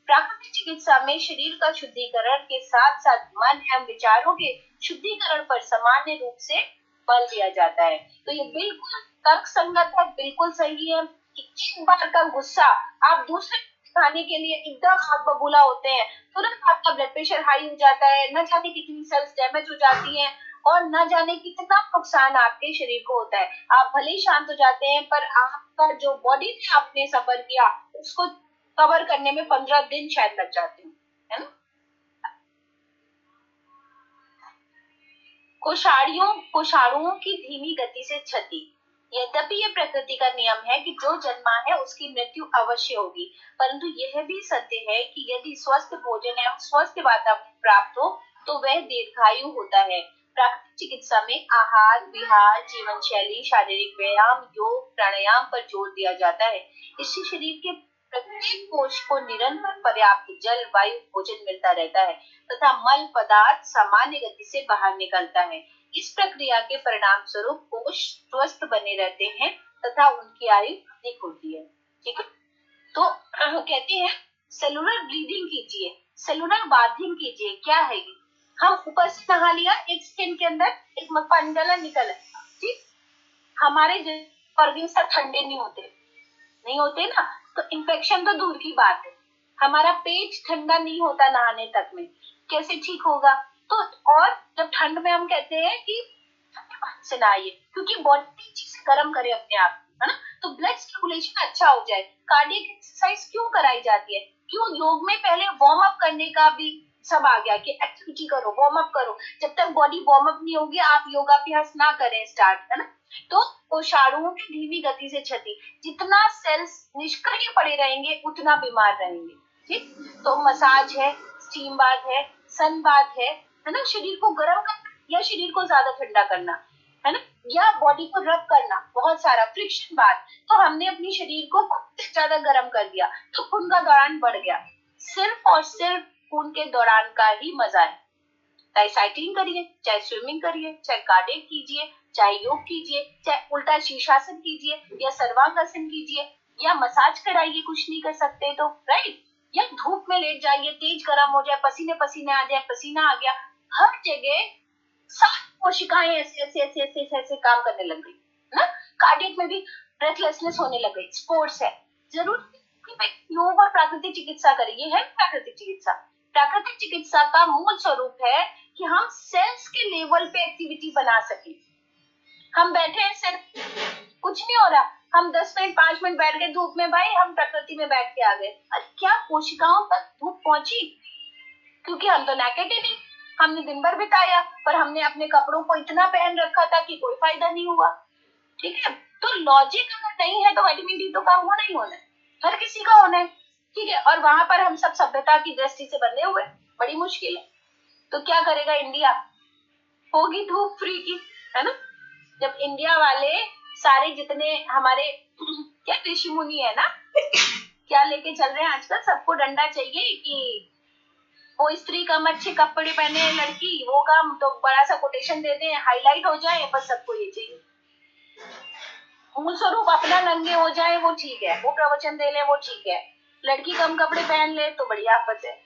प्राकृतिक चिकित्सा में शरीर का शुद्धिकरण के साथ साथ मन एवं विचारों के शुद्धिकरण पर सामान्य रूप से बल दिया जाता है। तो ये बिल्कुल तर्क संगत है, बिल्कुल सही है कि एक बार का गुस्सा आप दूसरे खाने के लिए एकदम आग बबूला होते हैं, तुरंत आपका ब्लड प्रेशर हाई हो जाता है, न जाने कितनी सेल्स डैमेज हो जाती हैं, और न जाने कितना नुकसान आपके शरीर को होता है। आप भले ही शांत हो जाते हैं, पर आपका जो बॉडी में आपने सफर किया उसको कवर करने में 15 दिन शायद लग जाते हैं, है ना। कोषाणुओं की धीमी गति से क्षति। यद्यपि ये प्रकृति का नियम है कि जो जन्मा है उसकी मृत्यु अवश्य होगी, परंतु यह भी सत्य है कि यदि स्वस्थ भोजन एवं स्वस्थ वातावरण प्राप्त हो तो वह दीर्घायु होता है। प्राकृतिक चिकित्सा में आहार विहार, जीवन शैली, शारीरिक व्यायाम, योग, प्राणायाम पर जोर दिया जाता है। इससे शरीर के प्रत्येक कोश को निरंतर पर्याप्त जल, वायु, भोजन मिलता रहता है तथा मल पदार्थ सामान्य गति से बाहर निकलता है। इस प्रक्रिया के परिणाम स्वरूप कोश स्वस्थ बने रहते हैं तथा उनकी आयु अधिक होती है। ठीक है, तो कहते हैं सेलुलर ब्लीडिंग कीजिए, सेलुलर बाथिंग कीजिए। क्या है ये? हम ऊपर से नहा लिया, एक सेकंड के अंदर एक पंडला निकल है, ठीक, हमारे ऑर्गन्स ठंडे नहीं होते ना, तो इन्फेक्शन तो दूर की बात है, हमारा पेट ठंडा नहीं होता नहाने तक में, कैसे ठीक होगा? तो और जब ठंड में हम कहते हैं कि से नहाइए, क्योंकि बॉडी चीज गर्म करे अपने आप, है ना, तो ब्लड सर्कुलेशन अच्छा हो जाए। कार्डियक एक्सरसाइज क्यों कराई जाती है? क्यों? योग में पहले वार्म अप करने का भी सब आ गया कि एक्टिविटी करो, वार्म अप करो। जब तक बॉडी वार्म अप नहीं होगी आप योगाभ्यास ना करें स्टार्ट, है ना, तो कोशाणुओं की धीमी गति से क्षति, जितना सेल्स निष्क्रिय पड़े रहेंगे उतना बीमार रहेंगे। ठीक, तो मसाज है, स्टीम बाथ है, सन बाथ है ना, शरीर को गर्म करना या शरीर को ज्यादा ठंडा करना, है ना, या बॉडी को रब करना, बहुत सारा फ्रिक्शन बात। तो हमने अपनी शरीर को खुद से ज्यादा गर्म कर दिया तो खून का दौरान बढ़ गया। सिर्फ और सिर्फ खून के दौरान का ही मजा है। चाहे साइकिलिंग करिए, चाहे स्विमिंग करिए, चाहे कार्डियक कीजिए, चाहे योग कीजिए, चाहे उल्टा शीर्षासन कीजिए या सर्वांगासन कीजिए या मसाज कराइए, कुछ नहीं कर सकते तो, राइट, या धूप में लेट जाइए, तेज गर्म हो जाए, पसीने पसीने आ जाए, पसीना आ गया, हर जगह सारी कोशिकाएं ऐसे ऐसे ऐसे ऐसे ऐसे, ऐसे काम करने लग गई ना। कार्डियक में भी ब्रेथलेसनेस होने लग गई। स्पोर्ट्स है, जरूर योग और प्राकृतिक चिकित्सा करिए, है प्राकृतिक चिकित्सा। प्राकृतिक चिकित्सा का मूल स्वरूप है कि हम सेल्स के लेवल पे एक्टिविटी बना सके। हम बैठे हैं सिर्फ, कुछ नहीं हो रहा, हम 10 मिनट 5 मिनट बैठ गए धूप में, भाई हम प्रकृति में बैठ के आ गए, अरे क्या कोशिकाओं तक धूप पहुंची? क्योंकि हम तो नेकेड ही नहीं, हमने दिन भर बिताया, पर हमने अपने कपड़ों को इतना पहन रखा था कि कोई फायदा नहीं हुआ। ठीक है, तो लॉजिक अगर नहीं है तो विटामिन डी तो का होना ही होना है, हर किसी का होना है। ठीक है, और वहां पर हम सब सभ्यता की दृष्टि से बंधे हुए, बड़ी मुश्किल है। तो क्या करेगा इंडिया? होगी धूप फ्री की, है ना। जब इंडिया वाले सारे जितने हमारे क्या ऋषि मुनि है ना क्या लेके चल रहे हैं आजकल, सबको डंडा चाहिए कि वो स्त्री कम अच्छे कपड़े पहने, लड़की वो काम, तो बड़ा सा कोटेशन दे दें, हाईलाइट हो जाए, बस सबको ये चाहिए। मूल स्वरूप अपना नंगे हो जाए वो ठीक है, वो प्रवचन दे ले वो ठीक है, लड़की कम कपड़े पहन ले तो बड़ी आफत है।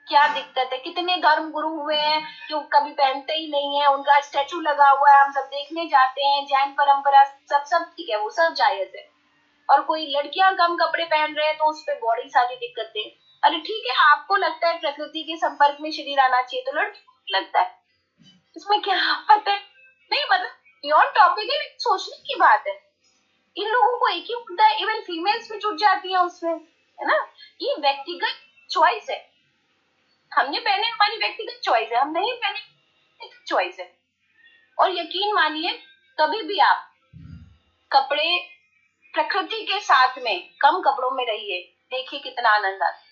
क्या दिक्कत है? कितने धर्म गुरु हुए हैं जो कभी पहनते ही नहीं है, उनका स्टैचू लगा हुआ है, हम सब देखने जाते हैं, जैन परंपरा सब ठीक है, वो सब जायज है। और कोई लड़कियां कम कपड़े पहन रहे हैं तो उस पर बड़ी सारी दिक्कतें। अरे ठीक है, आपको लगता है प्रकृति के संपर्क में शरीर आना चाहिए तो लड़की को लगता है, इसमें क्या आफत है? नहीं, मतलब बियॉन्ड टॉपिक है, सोचने की बात है। इन लोगों को एक ही मुद्दा है, इवन फीमेल्स भी जुट जाती है उसमें, है ना। ये व्यक्तिगत चॉइस है, हमने पहने हमारी व्यक्तिगत चॉइस है, हम नहीं पहने चॉइस है। और यकीन मानिए कभी भी आप कपड़े प्रकृति के साथ में कम कपड़ों में रहिए, देखिए कितना आनंद आता है।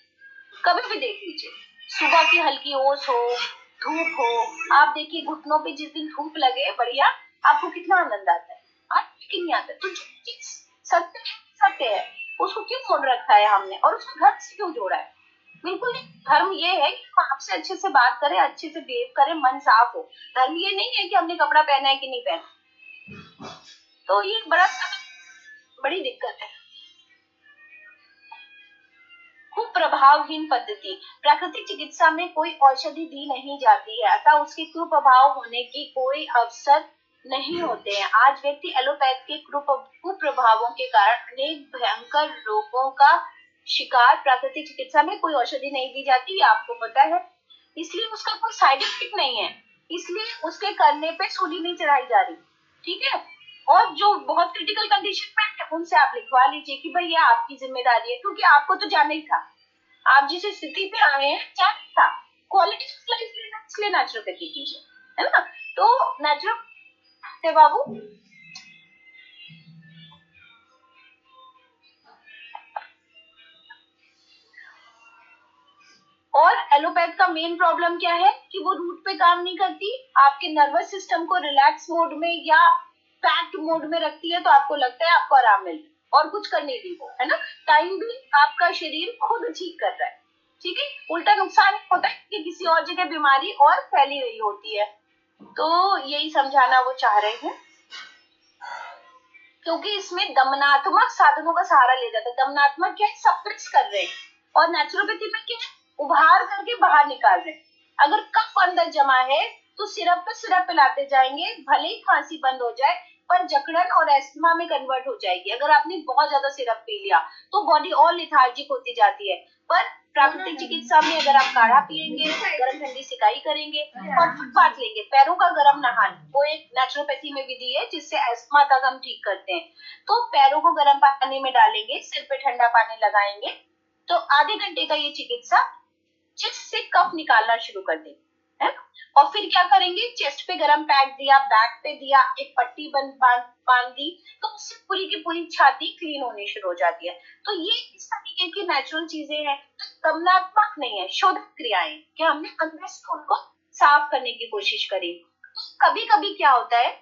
कभी भी देख लीजिए, सुबह की हल्की ओस हो, धूप हो, आप देखिए घुटनों पे जिस दिन धूप लगे बढ़िया, आपको कितना आनंद आता है। क्यों नहीं आता? तो जो चीज सत्य है उसको क्यों छोड़ रखा है हमने, और उसको धर्म से क्यों जोड़ा है? बिल्कुल नहीं। धर्म ये है कि हम आपसे अच्छे से बात करें, अच्छे से बिहेव करें, मन साफ हो। धर्म ये नहीं है कि हमने कपड़ा पहना है कि नहीं पहना। तो ये बड़ी दिक्कत है। कुप्रभावहीन पद्धति, प्राकृतिक चिकित्सा में कोई औषधि दी नहीं जाती है, अतः उसके कुप्रभाव होने की कोई अवसर नहीं होते हैं। आज व्यक्ति एलोपैथ के कुप्रभावों के कारण अनेक भयंकर रोगों का शिकार। प्राकृतिक चिकित्सा में कोई औषधि नहीं दी जाती, ये आपको पता है, इसलिए उसका कोई साइड इफेक्ट नहीं है, इसलिए उसके करने पे सूली नहीं चढ़ाई जा रही। ठीक है, और जो बहुत क्रिटिकल कंडीशन में है उनसे आप लिखवा लीजिए कि भाई ये आपकी जिम्मेदारी है, क्योंकि आपको तो जाना ही था, आप जिस स्थिति पे आए हैं जाना ही था। क्वालिटी ऑफ लाइफ लेना, इसलिए नेचुरोपैथी कीजिए, है ना। तो नेचुरोपैथी बाबू और एलोपैथ का मेन प्रॉब्लम क्या है कि वो रूट पे काम नहीं करती, आपके नर्वस सिस्टम को रिलैक्स मोड में या पैक्ड मोड में रखती है, तो आपको लगता है आपको आराम मिल रहा है और कुछ करने दी वो, है ना। टाइम भी आपका शरीर खुद ठीक कर रहा है। ठीक है, उल्टा नुकसान होता है कि किसी और जगह बीमारी और फैली रही होती है। तो यही समझाना वो चाह रहे हैं। क्योंकि इसमें दमनात्मक साधनों का सहारा लिया जाता है। दमनात्मक क्या है, सप्रेस कर रहे हैं, और नेचुरोपैथी में क्या है, उभार करके बाहर निकाल रहे हैं। अगर कफ अंदर जमा है तो सिरप पे सिरप पिलाते जाएंगे, भले ही खांसी बंद हो जाए पर जकड़न और एस्थमा में कन्वर्ट हो जाएगी। अगर आपने बहुत ज्यादा सिरप पी लिया तो बॉडी और लिथार्जिक होती जाती है। पर प्राकृतिक चिकित्सा में अगर आप काढ़ा पिएंगे, गर्म ठंडी सिकाई करेंगे और फुटपाथ लेंगे, पैरों का गर्म नहान, वो एक नेचुरोपैथी में विधि है जिससे एस्थमा तक हम ठीक करते हैं। तो पैरों को गर्म पानी में डालेंगे, सिर पे ठंडा पानी लगाएंगे, तो आधे घंटे का ये चिकित्सा जिससे कफ निकालना शुरू कर देंगे, है। और फिर क्या करेंगे, चेस्ट पे गरम पैक दिया, बैक पे दिया, एक पट्टी बांध दी, तो उससे पूरी की पूरी छाती क्लीन होनी शुरू हो जाती है। तो ये इस तरीके की नेचुरल चीजें हैं, दमनात्मक नहीं है, शोधक क्रियाएं कि हमने अंदर से उनको साफ करने की कोशिश करी। तो कभी कभी क्या होता है,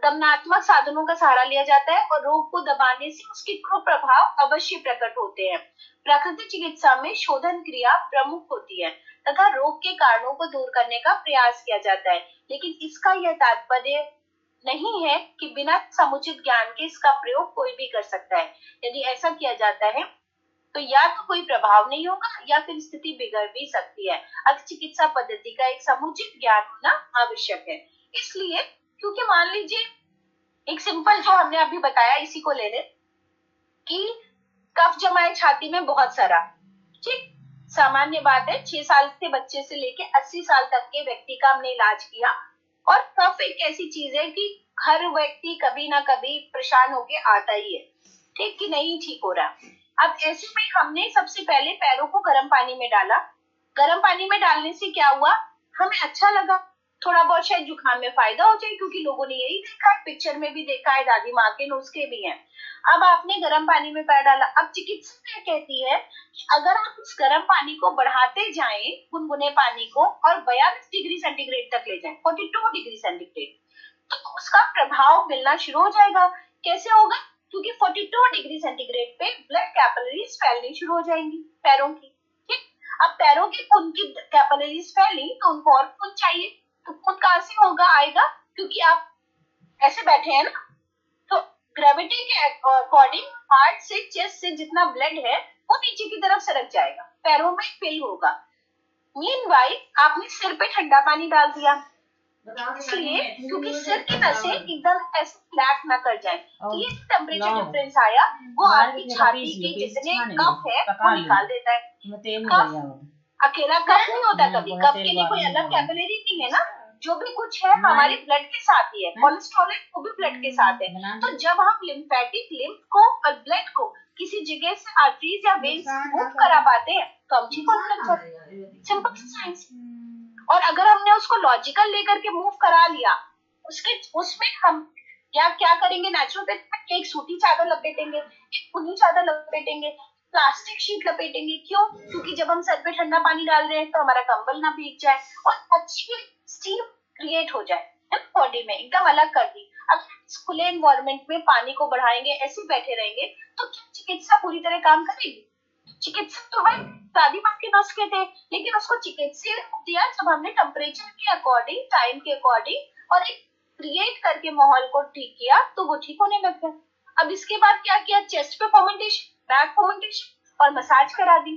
दमनात्मक साधनों का सहारा लिया जाता है और रोग को दबाने से उसके कुप्रभाव अवश्य प्रकट होते हैं। प्राकृतिक चिकित्सा में शोधन क्रिया प्रमुख होती है तथा रोग के कारणों को दूर करने का प्रयास किया जाता है, लेकिन इसका यह तात्पर्य नहीं है कि बिना समुचित ज्ञान के इसका प्रयोग कोई भी कर सकता है। यदि ऐसा किया जाता है तो या तो कोई प्रभाव नहीं होगा या फिर स्थिति बिगड़ भी सकती है। अतः चिकित्सा पद्धति का एक समुचित ज्ञान होना आवश्यक है। इसलिए क्योंकि मान लीजिए एक सिंपल जो हमने अभी बताया इसी को ले ले कि कफ जमा है छाती में बहुत सारा, ठीक, सामान्य बात है। 6 साल के बच्चे से लेके 80 साल तक के व्यक्ति का हमने इलाज किया, और कफ एक ऐसी चीज है कि हर व्यक्ति कभी ना कभी परेशान होके आता ही है, ठीक, कि नहीं ठीक हो रहा। अब ऐसे में हमने सबसे पहले पैरों को गर्म पानी में डाला। गर्म पानी में डालने से क्या हुआ, हमें अच्छा लगा, थोड़ा बहुत शायद जुकाम में फायदा हो जाए, क्योंकि लोगों ने यही देखा है, पिक्चर में भी देखा है, दादी माँ के नुस्खे भी हैं। अब आपने गर्म पानी में पैर डाला। अब चिकित्सा क्या कहती है कि अगर आप उस गर्म पानी को बढ़ाते जाएं, गुनगुने पानी को, और 42 डिग्री सेंटीग्रेड तक ले जाएं, 42 डिग्री सेंटीग्रेड, तो उसका प्रभाव मिलना शुरू हो जाएगा। कैसे होगा, क्योंकि 42 डिग्री सेंटीग्रेड पे ब्लड कैपिलरीज फैलनी शुरू हो जाएंगी पैरों की, ठीक। अब पैरों की खून की कैपिलरीज फैली तो उनको और खून चाहिए, तो खून कहां से होगा, आएगा, क्योंकि आप ऐसे बैठे हैं ना, तो ग्रेविटी के अकॉर्डिंग हार्ट से, चेस्ट से जितना ब्लड है वो नीचे की तरफ सरक जाएगा, पैरों में फिल होगा। मीनवाइल आपने सिर पे ठंडा पानी डाल दिया, इसलिए क्योंकि सिर की नसें एकदम ऐसे फ्लैट ना कर जाए, तो ये टेम्परेचर डिफरेंस आया, वो आपकी छाती के जितने कफ है वो निकाल देता है। कफ अकेला कफ नहीं होता, कभी कफ के लिए कोई अलग कैपिलरी नहीं है ना, जो भी कुछ है हमारे ब्लड के साथ ही है, कोलेस्ट्रॉल है वो भी ब्लड के साथ है। तो जब हम लिम्फेटिक लिम्फ को और ब्लड को किसी जगह से आर्टरीज या वेन्स मूव करा पाते हैं तो हम ठीक होने लग जाते हैं, सिंपल साइंस। और अगर हमने उसको लॉजिकल लेकर के मूव करा लिया, उसमें हम या क्या करेंगे, नेचुरोपैथी एक सूती चादर लपेटेंगे, एक ऊनी चादर लपेटेंगे, प्लास्टिक शीट लपेटेंगे। क्यों, क्योंकि जब हम सर पे ठंडा पानी डाल रहे हैं तो हमारा कंबल ना भीग जाए और अच्छी स्टीम क्रिएट हो जाए बॉडी में, एकदम अलग कर दी। अब खुले एनवायरमेंट में पानी को बढ़ाएंगे, ऐसे बैठे रहेंगे तो क्या चिकित्सा पूरी तरह काम करेगी? चिकित्सा तो भाई दादी माँ के नुस्खे थे, लेकिन उसको चिकित्सा दिया जब हमने टेम्परेचर के अकॉर्डिंग, टाइम के अकॉर्डिंग और एक क्रिएट करके माहौल को ठीक किया तो वो ठीक होने लग गया। अब इसके बाद क्या किया, चेस्ट पे फर्मेंटेशन, बैक फर्मेंटेशन और मसाज करा दी,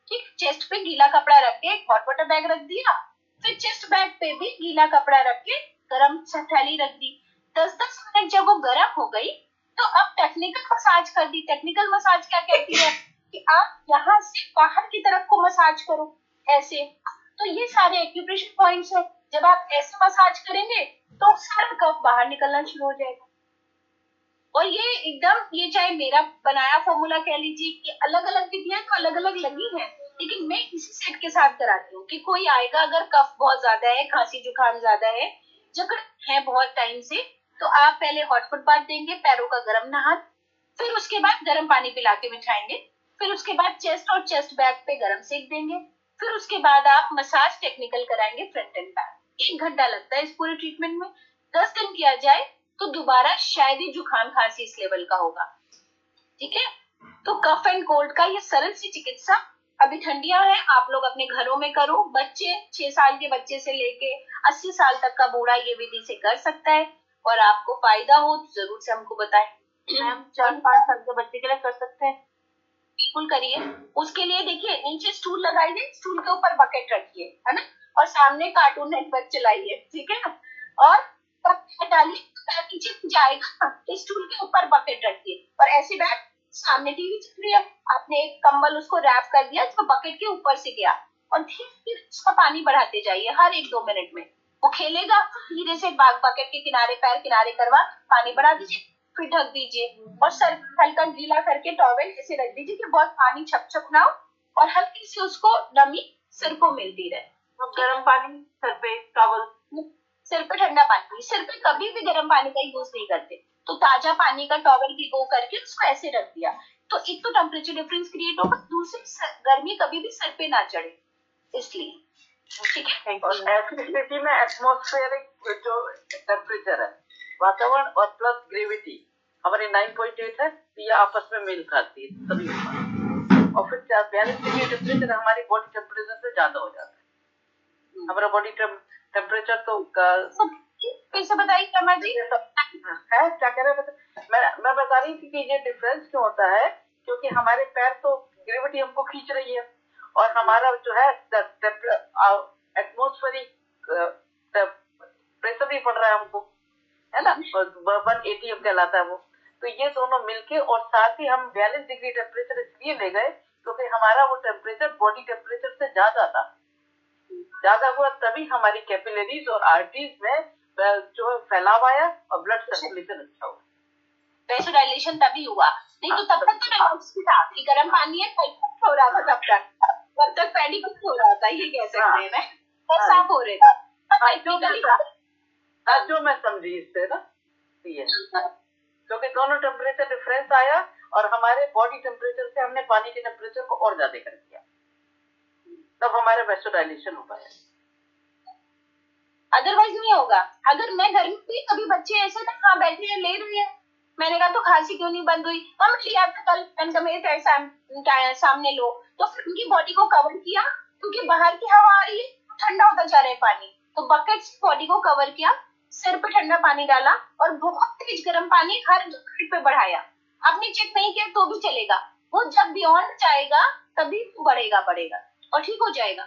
ठीक। चेस्ट पे गीला कपड़ा रख के एक हॉट वाटर बैग रख दिया, फिर चेस्ट बैग पे भी गीला कपड़ा रख के गर्म थैली रख दी। 10-10 मिनट जब वो गर्म हो गई तो अब टेक्निकल मसाज कर दी। टेक्निकल मसाज क्या कहती है कि आप यहाँ से बाहर की तरफ को मसाज करो, ऐसे। तो ये सारे एक्यूप्रेशर पॉइंट्स है, जब आप ऐसे मसाज करेंगे तो सारा कफ बाहर निकलना शुरू हो जाएगा। और ये एकदम, ये चाहे मेरा बनाया फॉर्मूला कह लीजिए कि अलग अलग विधियां तो अलग अलग लगी हैं, लेकिन मैं इसी सेट के साथ कराती हूँ कि कोई आएगा अगर कफ बहुत ज्यादा है, खांसी जुकाम ज्यादा है, जकड़ है बहुत टाइम से, तो आप पहले हॉट फुट बाथ देंगे, पैरों का गर्म नहान, फिर उसके बाद गर्म पानी पिला के बिठाएंगे, फिर उसके बाद चेस्ट और चेस्ट बैक पे गर्म सेक देंगे, फिर उसके बाद आप मसाज टेक्निकल कराएंगे फ्रंट एंड बैक। 1 घंटा लगता है इस पूरे ट्रीटमेंट में। 10 दिन किया जाए तो दोबारा शायद ही जुकाम खांसी इस लेवल का होगा, ठीक है। तो कफ एंड कोल्ड का ये सरल सी चिकित्सा, अभी ठंडियां हैं, आप लोग अपने घरों में करो। बच्चे 6 साल के बच्चे से लेके 80 साल तक का बूढ़ा ये विधि से कर सकता है, और आपको फायदा हो तो जरूर से हमको बताएं। मैम 4-5 साल के बच्चे के लिए कर सकते हैं। बिल्कुल करिए। उसके लिए देखिए नीचे स्टूल लगाइए, स्टूल के ऊपर बकेट रखिए, है ना, और सामने कार्टून नेटवर्क चलाइए, ठीक है ना, और बकेट डालिए, पैर नीचे जाएगा, स्टूल के ऊपर बकेट रखिए और ऐसे बैठ, सामने टीवी चल रही है, आपने एक कंबल उसको रैप कर दिया जो बकेट के ऊपर से गया, और धीरे धीरे उसका पानी बढ़ाते जाइए हर 1-2 मिनट में। वो खेलेगा, धीरे से बकेट के किनारे पैर किनारे करवा पानी बढ़ा दीजिए, फिर ढक दीजिए और सर हल्का गीला करके टॉवेल ऐसे रख दीजिए कि बहुत पानी छप छप ना हो और हल्की सी उसको नमी सिर को मिलती रहे। तो गर्म पानी सर पे, टॉवल, सिर पे ठंडा पानी, सिर पे कभी भी गर्म पानी का यूज नहीं करते, तो ताजा पानी का टॉवल भिगो करके उसको ऐसे रख दिया, तो एक तो टेम्परेचर डिफरेंस क्रिएट होगा, दूसरी गर्मी कभी भी सिर पे ना चढ़े, इसलिए ठीक है। और ऐसी स्थिति में एटमॉस्फेरिक जो टेम्परेचर है, वातावरण और प्लस ग्रेविटी हमारी 9.8 है, तो ये आपस में मेल खाती है तभी, और फिर 42 डिग्री टेम्परेचर हमारी बॉडी टेम्परेचर से ज्यादा हो जाता है। हमारा बॉडी टेम्परेचर तो कैसे बताइए रमा जी है, क्या कह रहे हैं, मैं बता रही थी कि ये डिफरेंस क्यों होता है, क्योंकि हमारे पैर तो ग्रेविटी हमको खींच रही है और हमारा जो है एटमॉस्फेरिक प्रेशर भी पड़ रहा है हमको, है ना, 1 ATM कहलाता है वो। तो ये दोनों मिलके, और साथ ही हम 42 डिग्री टेम्परेचर इसलिए ले गए क्योंकि हमारा वो टेम्परेचर बॉडी टेम्परेचर से ज्यादा हुआ, तभी हमारी कैपिलरीज और आर्टरीज में जो फैलाव आया और ब्लड सर्कुलेशन अच्छा हुआ, वैसोडाइलेशन तभी हुआ, नहीं तो तब तक तो रिलैक्स भी था कि गर्म पानी है हो रहा था, तब तक पेडिक्योर हो रहा था, ये कह सकते हैं ना, और साफ हो रहे थे, जो मैं समझी इससे ना, ये क्योंकि दोनों टेम्परेचर डिफरेंस आया और हमारे बॉडी टेम्परेचर से हमने पानी के टेम्परेचर को और ज्यादा कर दिया, तब हमारा वैसोडाइलेशन हो पाया, अदरवाइज नहीं होगा। अगर मैं घर में भी कभी बच्चे ऐसे ना हाँ बैठे हैं ले रहे हैं, मैंने कहा तो खांसी क्यों नहीं बंद हुई, मम्मी लिया था कल, मैंने कहा मेरे सामने लो, तो फिर उनकी बॉडी को कवर किया, क्योंकि बाहर की हवा आ रही है, ठंडा होता जा रहा है पानी, तो बकेट से बॉडी को कवर किया, सिर पे ठंडा पानी डाला और बहुत तेज गर्म पानी हर 2 मिनट पे बढ़ाया। आपने चेक नहीं किया तो भी चलेगा, वो जब बियॉन्ड जाएगा तभी बढ़ेगा और ठीक हो जाएगा।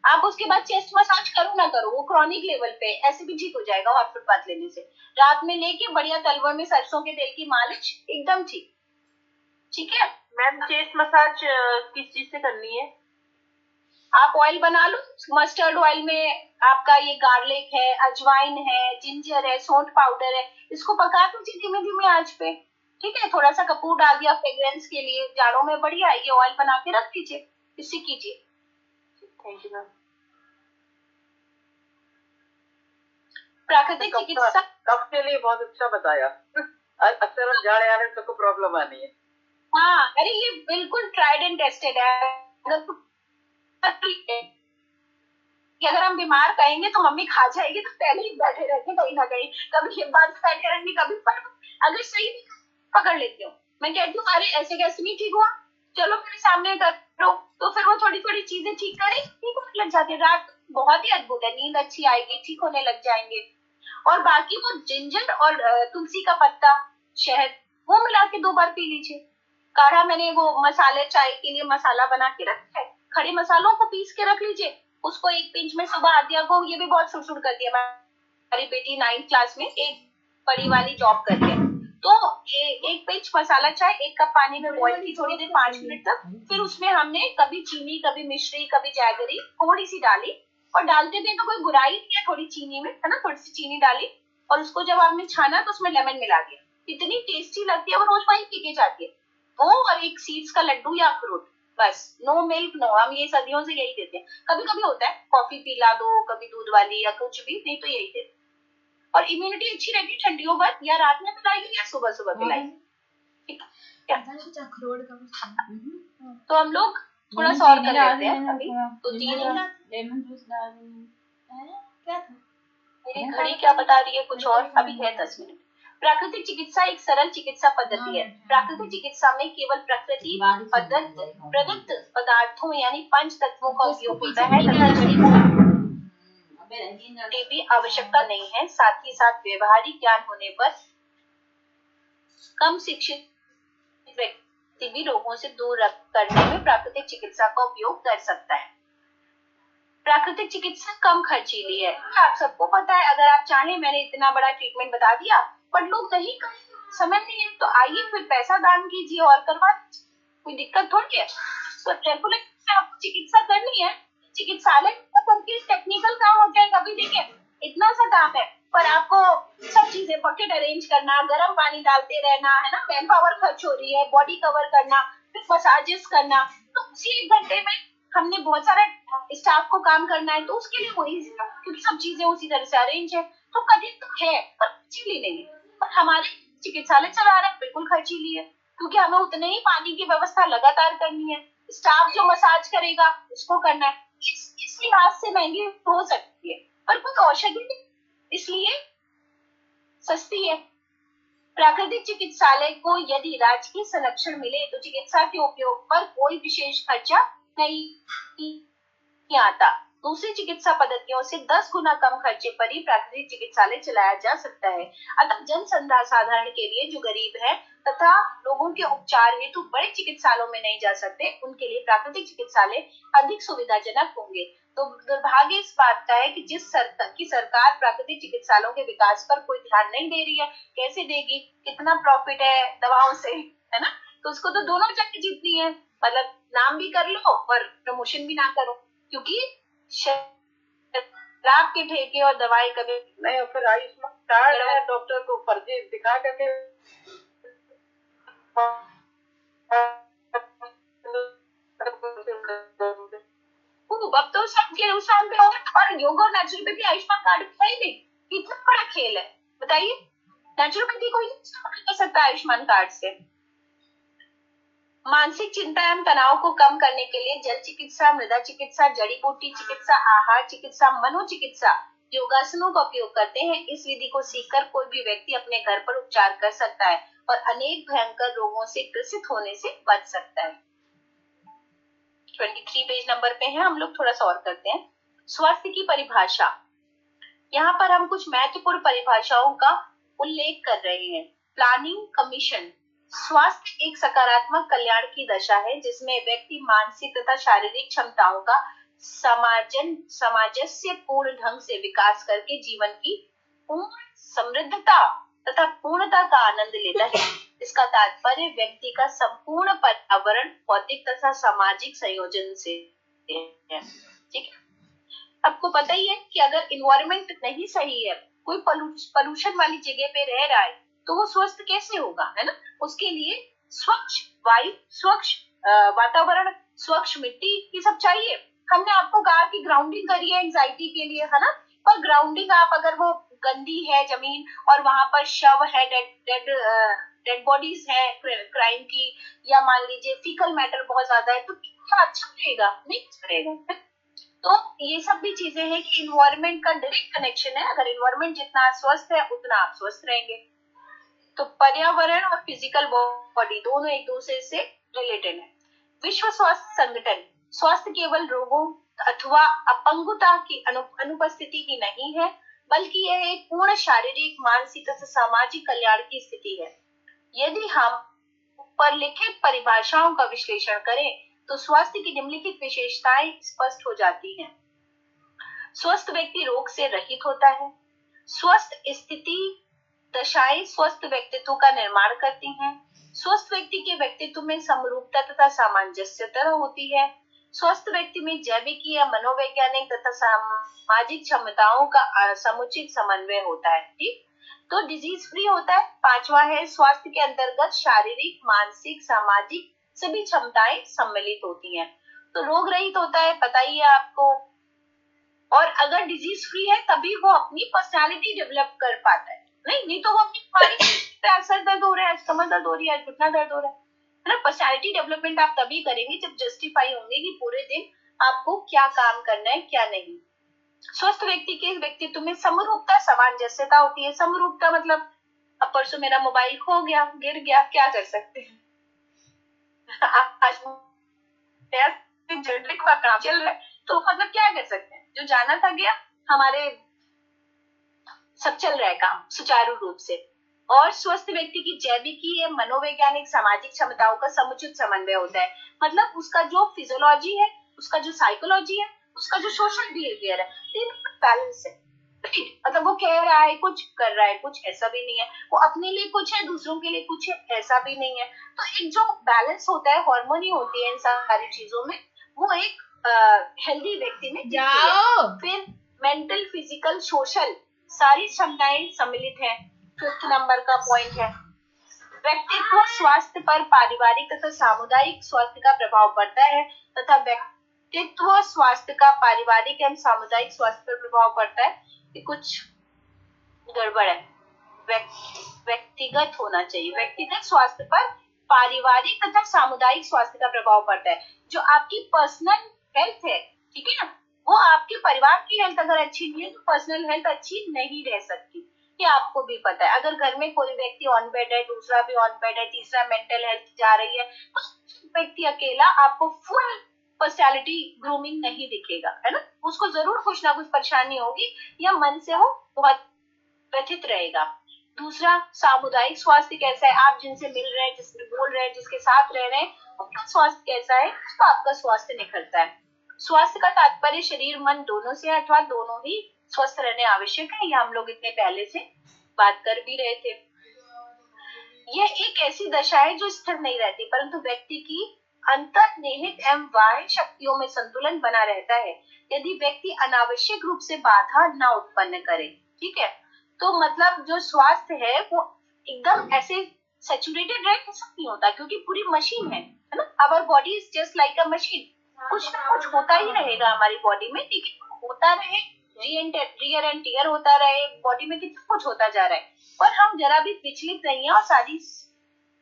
आप उसके बाद चेस्ट मसाज करो ना करो, वो क्रॉनिक लेवल पे ऐसे भी ठीक हो जाएगा हॉट फुट बाथ लेने से। रात में लेके बढ़िया तलवर में सरसों के तेल की मालिश, एकदम ठीक है। मैम चेस्ट मसाज किस चीज से करनी है? आप ऑयल बना लो, मस्टर्ड ऑयल में आपका ये गार्लिक है, अजवाइन है, जिंजर है, सौंठ पाउडर है, इसको पका दीजिए धीमे धीमे आंच पे, ठीक है, थोड़ा सा कपूर डाल दिया फ्रेग्रेंस के लिए, जाड़ों में बढ़िया ये ऑयल बना के रख दीजिए, इससे कीजिए। Thank you ma'am. प्राकृतिक चिकित्सा कफ के लिए बहुत अच्छा बताया। अक्सर हम जाड़े आ रहे तो प्रॉब्लम आनी है। हाँ, अरे ये बिल्कुल ट्राइड एंड टेस्टेड है। अगर हम बीमार कहेंगे तो मम्मी खा जाएगी, तो पहले ही बैठे रहते कहीं ना कहीं, कभी हिम्मत से बैठे रहेंगे, कभी पर अगर सही पकड़ लेती हूँ, मैं कहती हूँ अरे ऐसे कैसे नहीं ठीक हुआ, चलो मेरे सामने करो, तो फिर वो थोड़ी थोड़ी चीजें ठीक करे, ठीक होने लग जाती है। रात बहुत ही अद्भुत है, नींद अच्छी आएगी, ठीक होने लग जाएंगे। और बाकी वो जिंजर और तुलसी का पत्ता, शहद, वो मिला के 2 बार पी लीजिए। काढ़ा मैंने वो मसाले चाय के लिए मसाला बना के रखा है, खड़े मसालों को पीस के रख लीजिए, उसको 1 पिंच में सुबह आदिया को, ये भी बहुत सुड़ कर दिया। हमारी बेटी 9th क्लास में एक बड़ी वाली जॉब कर रही है, तो 1 पिंच मसाला चाय 1 कप पानी में बॉईल की थोड़ी देर 5 मिनट तक, फिर उसमें हमने कभी चीनी, कभी मिश्री, कभी जैगरी थोड़ी सी डाली, और डालते भी तो कोई बुराई नहीं है थोड़ी चीनी में, है ना, थोड़ी सी चीनी डाली, और उसको जब आपने छाना तो उसमें लेमन मिला दिया, इतनी टेस्टी लगती है, वो रोज वही पी के जाती है वो, और 1 सीड्स का लड्डू या अखरोट, बस, नो मिल्क नो, हम ये सदियों से यही देते हैं। कभी कभी होता है कॉफी पिला दो, कभी दूध वाली या कुछ भी, नहीं तो यही देते। और इम्यूनिटी अच्छी रहती है ठंडियों पर, या रात में पिलाइए या सुबह सुबह पिलाइए, ठीक है। तो हम लोग थोड़ा सा और कर लेते हैं अभी, तो 3 लेमन जूस डाल क्या था, मेरी घड़ी क्या बता रही है कुछ और, अभी है 10 मिनट। प्राकृतिक चिकित्सा एक सरल चिकित्सा पद्धति है। प्राकृतिक चिकित्सा में केवल प्रकृति प्रदत्त पदार्थों यानी 5 तत्वों का उपयोग होता है की भी आवश्यकता नहीं है। साथ ही साथ व्यवहारिक ज्ञान होने पर कम शिक्षित व्यक्ति भी रोगों से दूर करने में प्राकृतिक चिकित्सा का उपयोग कर सकता है। प्राकृतिक चिकित्सा कम खर्चीली है। आप सबको पता है, अगर आप चाहें, मैंने इतना बड़ा ट्रीटमेंट बता दिया पर लोग नहीं कर, समय नहीं है, तो आइए फिर पैसा दान कीजिए और करवा दीजिए, कोई दिक्कत थोड़ी है। तो रेगुलर आपको चिकित्सा करनी है, चिकित्सालय करके टेक्निकल काम हो जाएगा। अभी देखिए इतना सा काम है, पर आपको सब चीजें बकेट अरेंज करना, गर्म पानी डालते रहना है ना, मैन पावर खर्च हो रही है, बॉडी कवर करना, फिर मसाजेस करना, तो उसी 1 घंटे में हमने बहुत सारे स्टाफ को काम करना है, तो उसके लिए वही, क्योंकि सब चीजें उसी तरह से अरेंज है, तो कठिन तो है पर खर्चीली नहीं है। पर हमारे चिकित्सालय चला रहे हैं बिल्कुल खर्चीली है, क्योंकि हमें उतने ही पानी की व्यवस्था लगातार करनी है, स्टाफ जो मसाज करेगा उसको करना है। इस लिहाज से महंगी हो सकती है, पर कोई औषधि नहीं, इसलिए सस्ती है। प्राकृतिक चिकित्सालय को यदि राजकीय संरक्षण मिले तो चिकित्सा के उपयोग पर कोई विशेष खर्चा नहीं आता। दूसरी चिकित्सा पद्धतियों से 10 गुना कम खर्चे पर ही प्राकृतिक चिकित्सालय चलाया जा सकता है। अतः जन साधारण के लिए जो गरीब है तथा लोगों के उपचार हेतु बड़े चिकित्सालयों में नहीं जा सकते, उनके लिए प्राकृतिक चिकित्सालय अधिक सुविधाजनक होंगे। तो दुर्भाग्य इस बात का है कि जिस सरकार प्राकृतिक चिकित्सालयों के विकास पर कोई ध्यान नहीं दे रही है, कैसे देगी, कितना प्रॉफिट है दवाओं से, है ना, तो उसको तो दोनों जंग जीतनी है, मतलब नाम भी कर लो और प्रमोशन भी ना करो, क्योंकि शराब के ठेके और दवाई कभी नहीं। और फिर आयुष्मान कार्ड है, डॉक्टर को फर्जी दिखा करके अब तो सबके नुकसान पे होगा। और योगा और नेचुरोपैथी आयुष्मान कार्ड है ही नहीं, कितना बड़ा खेल है बताइए। नेचुरोपैथी कोई नहीं कर सकता आयुष्मान कार्ड से। मानसिक चिंता एवं तनाव को कम करने के लिए जल चिकित्सा, मृदा चिकित्सा, जड़ी बूटी चिकित्सा, आहार चिकित्सा, मनोचिकित्सा, योगासनों का उपयोग करते हैं। इस विधि को सीखकर कोई भी व्यक्ति अपने घर पर उपचार कर सकता है और अनेक भयंकर रोगों से ग्रसित होने से बच सकता है। 23 पेज नंबर पे है, हम लोग थोड़ा सा और करते हैं। स्वास्थ्य की परिभाषा, यहाँ पर हम कुछ महत्वपूर्ण परिभाषाओं का उल्लेख कर रहे हैं। प्लानिंग कमीशन, स्वास्थ्य एक सकारात्मक कल्याण की दशा है जिसमें व्यक्ति मानसिक तथा शारीरिक क्षमताओं का सामंजस्य पूर्ण ढंग से विकास करके जीवन की पूर्ण समृद्धता तथा पूर्णता का आनंद लेता है। इसका तात्पर्य व्यक्ति का संपूर्ण पर्यावरण, भौतिक तथा सामाजिक संयोजन से है। ठीक है, आपको पता ही है कि अगर इन्वायरमेंट नहीं सही है, कोई पोल्यूशन वाली जगह पे रह रहा है, तो वो स्वस्थ कैसे होगा, है ना। उसके लिए स्वच्छ वायु, स्वच्छ वातावरण, स्वच्छ मिट्टी, ये सब चाहिए। हमने आपको कहा कि ग्राउंडिंग करिए एंजाइटी के लिए, है ना, पर ग्राउंडिंग आप अगर वो गंदी है जमीन और वहां पर शव है, डेड बॉडीज है क्राइम की, या मान लीजिए फीकल मैटर बहुत ज्यादा है, तो क्या अच्छा रहेगा, नहीं रहेगा। तो ये सब भी चीजें हैं कि इन्वायरमेंट का डायरेक्ट कनेक्शन है। अगर इन्वायरमेंट जितना स्वस्थ है उतना आप स्वस्थ रहेंगे। तो पर्यावरण और फिजिकल बॉडी दोनों एक दूसरे से रिलेटेड है। विश्व स्वास्थ्य संगठन स्वास्थ्य केवल रोगों अथवा अपंगुता की अनुपस्थिति ही नहीं है, बल्कि यह एक पूर्ण शारीरिक, मानसिक तथा सामाजिक कल्याण की स्थिति है। यदि हम ऊपर लिखित परिभाषाओं का विश्लेषण करें तो स्वास्थ्य की निम्नलिखित विशेषताएं स्पष्ट हो जाती हैं। स्वस्थ व्यक्ति रोग से रहित होता है। स्वस्थ स्थिति दशाएं स्वस्थ व्यक्तित्व का निर्माण करती हैं। स्वस्थ व्यक्ति के व्यक्तित्व में समरूपता तथा सामंजस्यता होती है। स्वस्थ व्यक्ति में जैविक या मनोवैज्ञानिक तथा सामाजिक क्षमताओं का समुचित समन्वय होता है। ठीक, तो डिजीज फ्री होता है। 5वां है, स्वास्थ्य के अंतर्गत शारीरिक, मानसिक, सामाजिक सभी क्षमताएं सम्मिलित होती हैं। तो रोग रहित होता है, पता ही है आपको। और अगर डिजीज फ्री है तभी वो अपनी पर्सनालिटी डेवलप कर पाता है, नहीं तो वो अपनी बीमारी, सर दर्द हो रहा है, कमर दर्द हो रही है, घुटना दर्द हो रहा है ना। पर्सनालिटी डेवलपमेंट आप तभी करेंगे जब जस्टिफाई होंगे कि पूरे दिन आपको क्या काम करना है, क्या नहीं। स्वस्थ व्यक्ति के व्यक्तित्व में समरूपता, सामंजस्यता होती है। समरूपता मतलब अब परसों मेरा मोबाइल खो गया, गिर गया, क्या कर सकते हैं। आज जनरिक का काम चल रहा है, तो मतलब क्या कर सकते हैं, जो जाना था गया, हमारे सब चल रहा है काम सुचारू रूप से। और स्वस्थ व्यक्ति की जैविकी या मनोवैज्ञानिक सामाजिक क्षमताओं का समुचित समन्वय होता है। मतलब उसका जो फिजियोलॉजी है, उसका जो साइकोलॉजी है, उसका जो सोशल बिहेवियर है, तीनों बैलेंस है। मतलब वो कह रहा है कुछ, कर रहा है कुछ, ऐसा भी नहीं है। वो अपने लिए कुछ है, दूसरों के लिए कुछ है, ऐसा भी नहीं है। तो एक जो बैलेंस होता है, हार्मनी होती है इन सारी चीजों में, वो एक हेल्दी व्यक्ति में दिखती है। फिर मेंटल, फिजिकल, सोशल सारी क्षमताएं सम्मिलित है। 5th नंबर का पॉइंट है व्यक्तित्व स्वास्थ्य पर पारिवारिक तथा सामुदायिक स्वास्थ्य का प्रभाव पड़ता है, तथा व्यक्तित्व स्वास्थ्य का पारिवारिक एवं सामुदायिक स्वास्थ्य पर प्रभाव पड़ता है। ये कुछ गड़बड़ है, व्यक्तिगत होना चाहिए। व्यक्तिगत स्वास्थ्य पर पारिवारिक तथा सामुदायिक स्वास्थ्य का प्रभाव पड़ता है। जो आपकी पर्सनल हेल्थ है, ठीक है ना, वो आपके परिवार की हेल्थ अगर अच्छी नहीं है तो पर्सनल हेल्थ अच्छी नहीं रह सकती। ये आपको भी पता है। अगर घर में कोई व्यक्ति ऑन बेड है, दूसरा भी ऑन बेड है, तीसरा मेंटल हेल्थ जा रही है, तो व्यक्ति अकेला आपको फुल पर्सनैलिटी ग्रूमिंग नहीं दिखेगा, है ना। उसको जरूर कुछ ना कुछ परेशानी होगी या मन से वो बहुत व्यथित रहेगा। दूसरा, सामुदायिक स्वास्थ्य कैसा है, आप जिनसे मिल रहे हैं, जिससे बोल रहे हैं, जिसके साथ रह रहे हैं, उनका स्वास्थ्य कैसा है, तो आपका स्वास्थ्य निखरता है। स्वास्थ्य का तात्पर्य शरीर मन दोनों से अथवा दोनों ही स्वस्थ रहने आवश्यक है। ये हम लोग इतने पहले से बात कर भी रहे थे। यह एक ऐसी दशा है जो स्थिर नहीं रहती, परंतु व्यक्ति की अंतर्निहित एवं बाह्य शक्तियों में संतुलन बना रहता है, यदि व्यक्ति अनावश्यक रूप से बाधा न उत्पन्न करे। ठीक है, तो मतलब जो स्वास्थ्य है वो एकदम ऐसे सैचुरेटेड रहे ऐसा नहीं होता, क्योंकि पूरी मशीन है ना। Our body is just like a machine. कुछ ना कुछ होता ही रहेगा हमारी बॉडी में, लेकिन होता रहे, रियर एंड टियर होता रहे, बॉडी में कितना कुछ होता जा रहा है, पर हम जरा भी विचलित नहीं है और सारी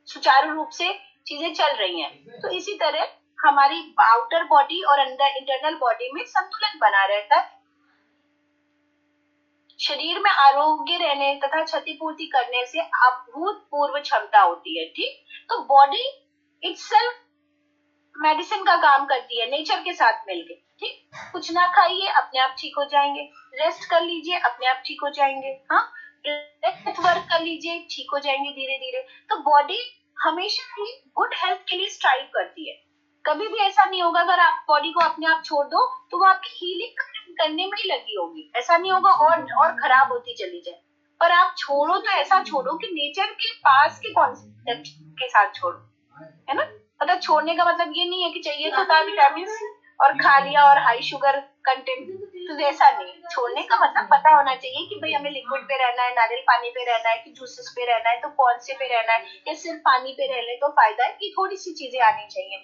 सुचारू रूप से चीजें चल रही हैं। तो इसी तरह हमारी आउटर बॉडी और अंदर इंटरनल बॉडी में संतुलन बना रहता है। शरीर में आरोग्य रहने तथा क्षतिपूर्ति करने से अभूतपूर्व क्षमता होती है। ठीक, तो बॉडी इटसेल्फ मेडिसिन का काम करती है नेचर के साथ मिलके। ठीक, कुछ ना खाइए अपने आप ठीक हो जाएंगे, रेस्ट कर लीजिए अपने आप ठीक हो जाएंगे, हाँ, वर्क कर लीजिए ठीक हो जाएंगे धीरे धीरे। तो बॉडी हमेशा ही गुड हेल्थ के लिए स्ट्राइव करती है। कभी भी ऐसा नहीं होगा अगर आप बॉडी को अपने आप छोड़ दो तो वो आपकी हीलिंग करने में ही लगी होगी। ऐसा नहीं होगा और खराब होती चली जाए। पर आप छोड़ो तो ऐसा छोड़ो कि नेचर के पास के कॉन्सेप्ट के साथ छोड़ो, है ना। मतलब छोड़ने का मतलब ये नहीं है कि चाहिए तो था विटामिन और खा लिया और हाई शुगर कंटेंट, तो वैसा नहीं। छोड़ने का मतलब पता होना चाहिए कि भाई हमें लिक्विड पे रहना है, नारियल पानी पे रहना है, कि जूसेस पे रहना है, तो कौन से पे रहना है, या सिर्फ पानी पे रह ले तो फायदा है, कि थोड़ी सी चीजें आनी चाहिए।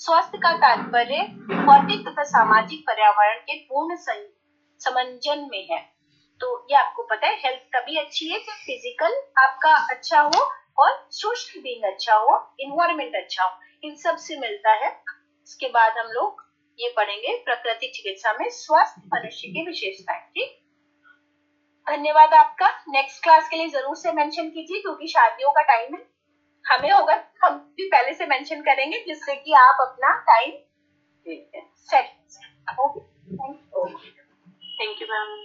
स्वास्थ्य का तात्पर्य भौतिक तथा सामाजिक पर्यावरण के पूर्ण समंजन में है। तो ये आपको पता है, हेल्थ तभी अच्छी है जब फिजिकल आपका अच्छा हो और सोशल बीइंग अच्छा हो, इन्वायरमेंट अच्छा हो, इन सब से मिलता है। इसके बाद हम लोग ये पढ़ेंगे प्रकृति चिकित्सा में स्वस्थ मनुष्य की विशेषताएं। ठीक, धन्यवाद आपका। नेक्स्ट क्लास के लिए जरूर से मेंशन कीजिए, क्योंकि शादियों का टाइम है, हमें होगा हम भी पहले से मेंशन करेंगे, जिससे कि आप अपना time set. Okay, thank you ma'am.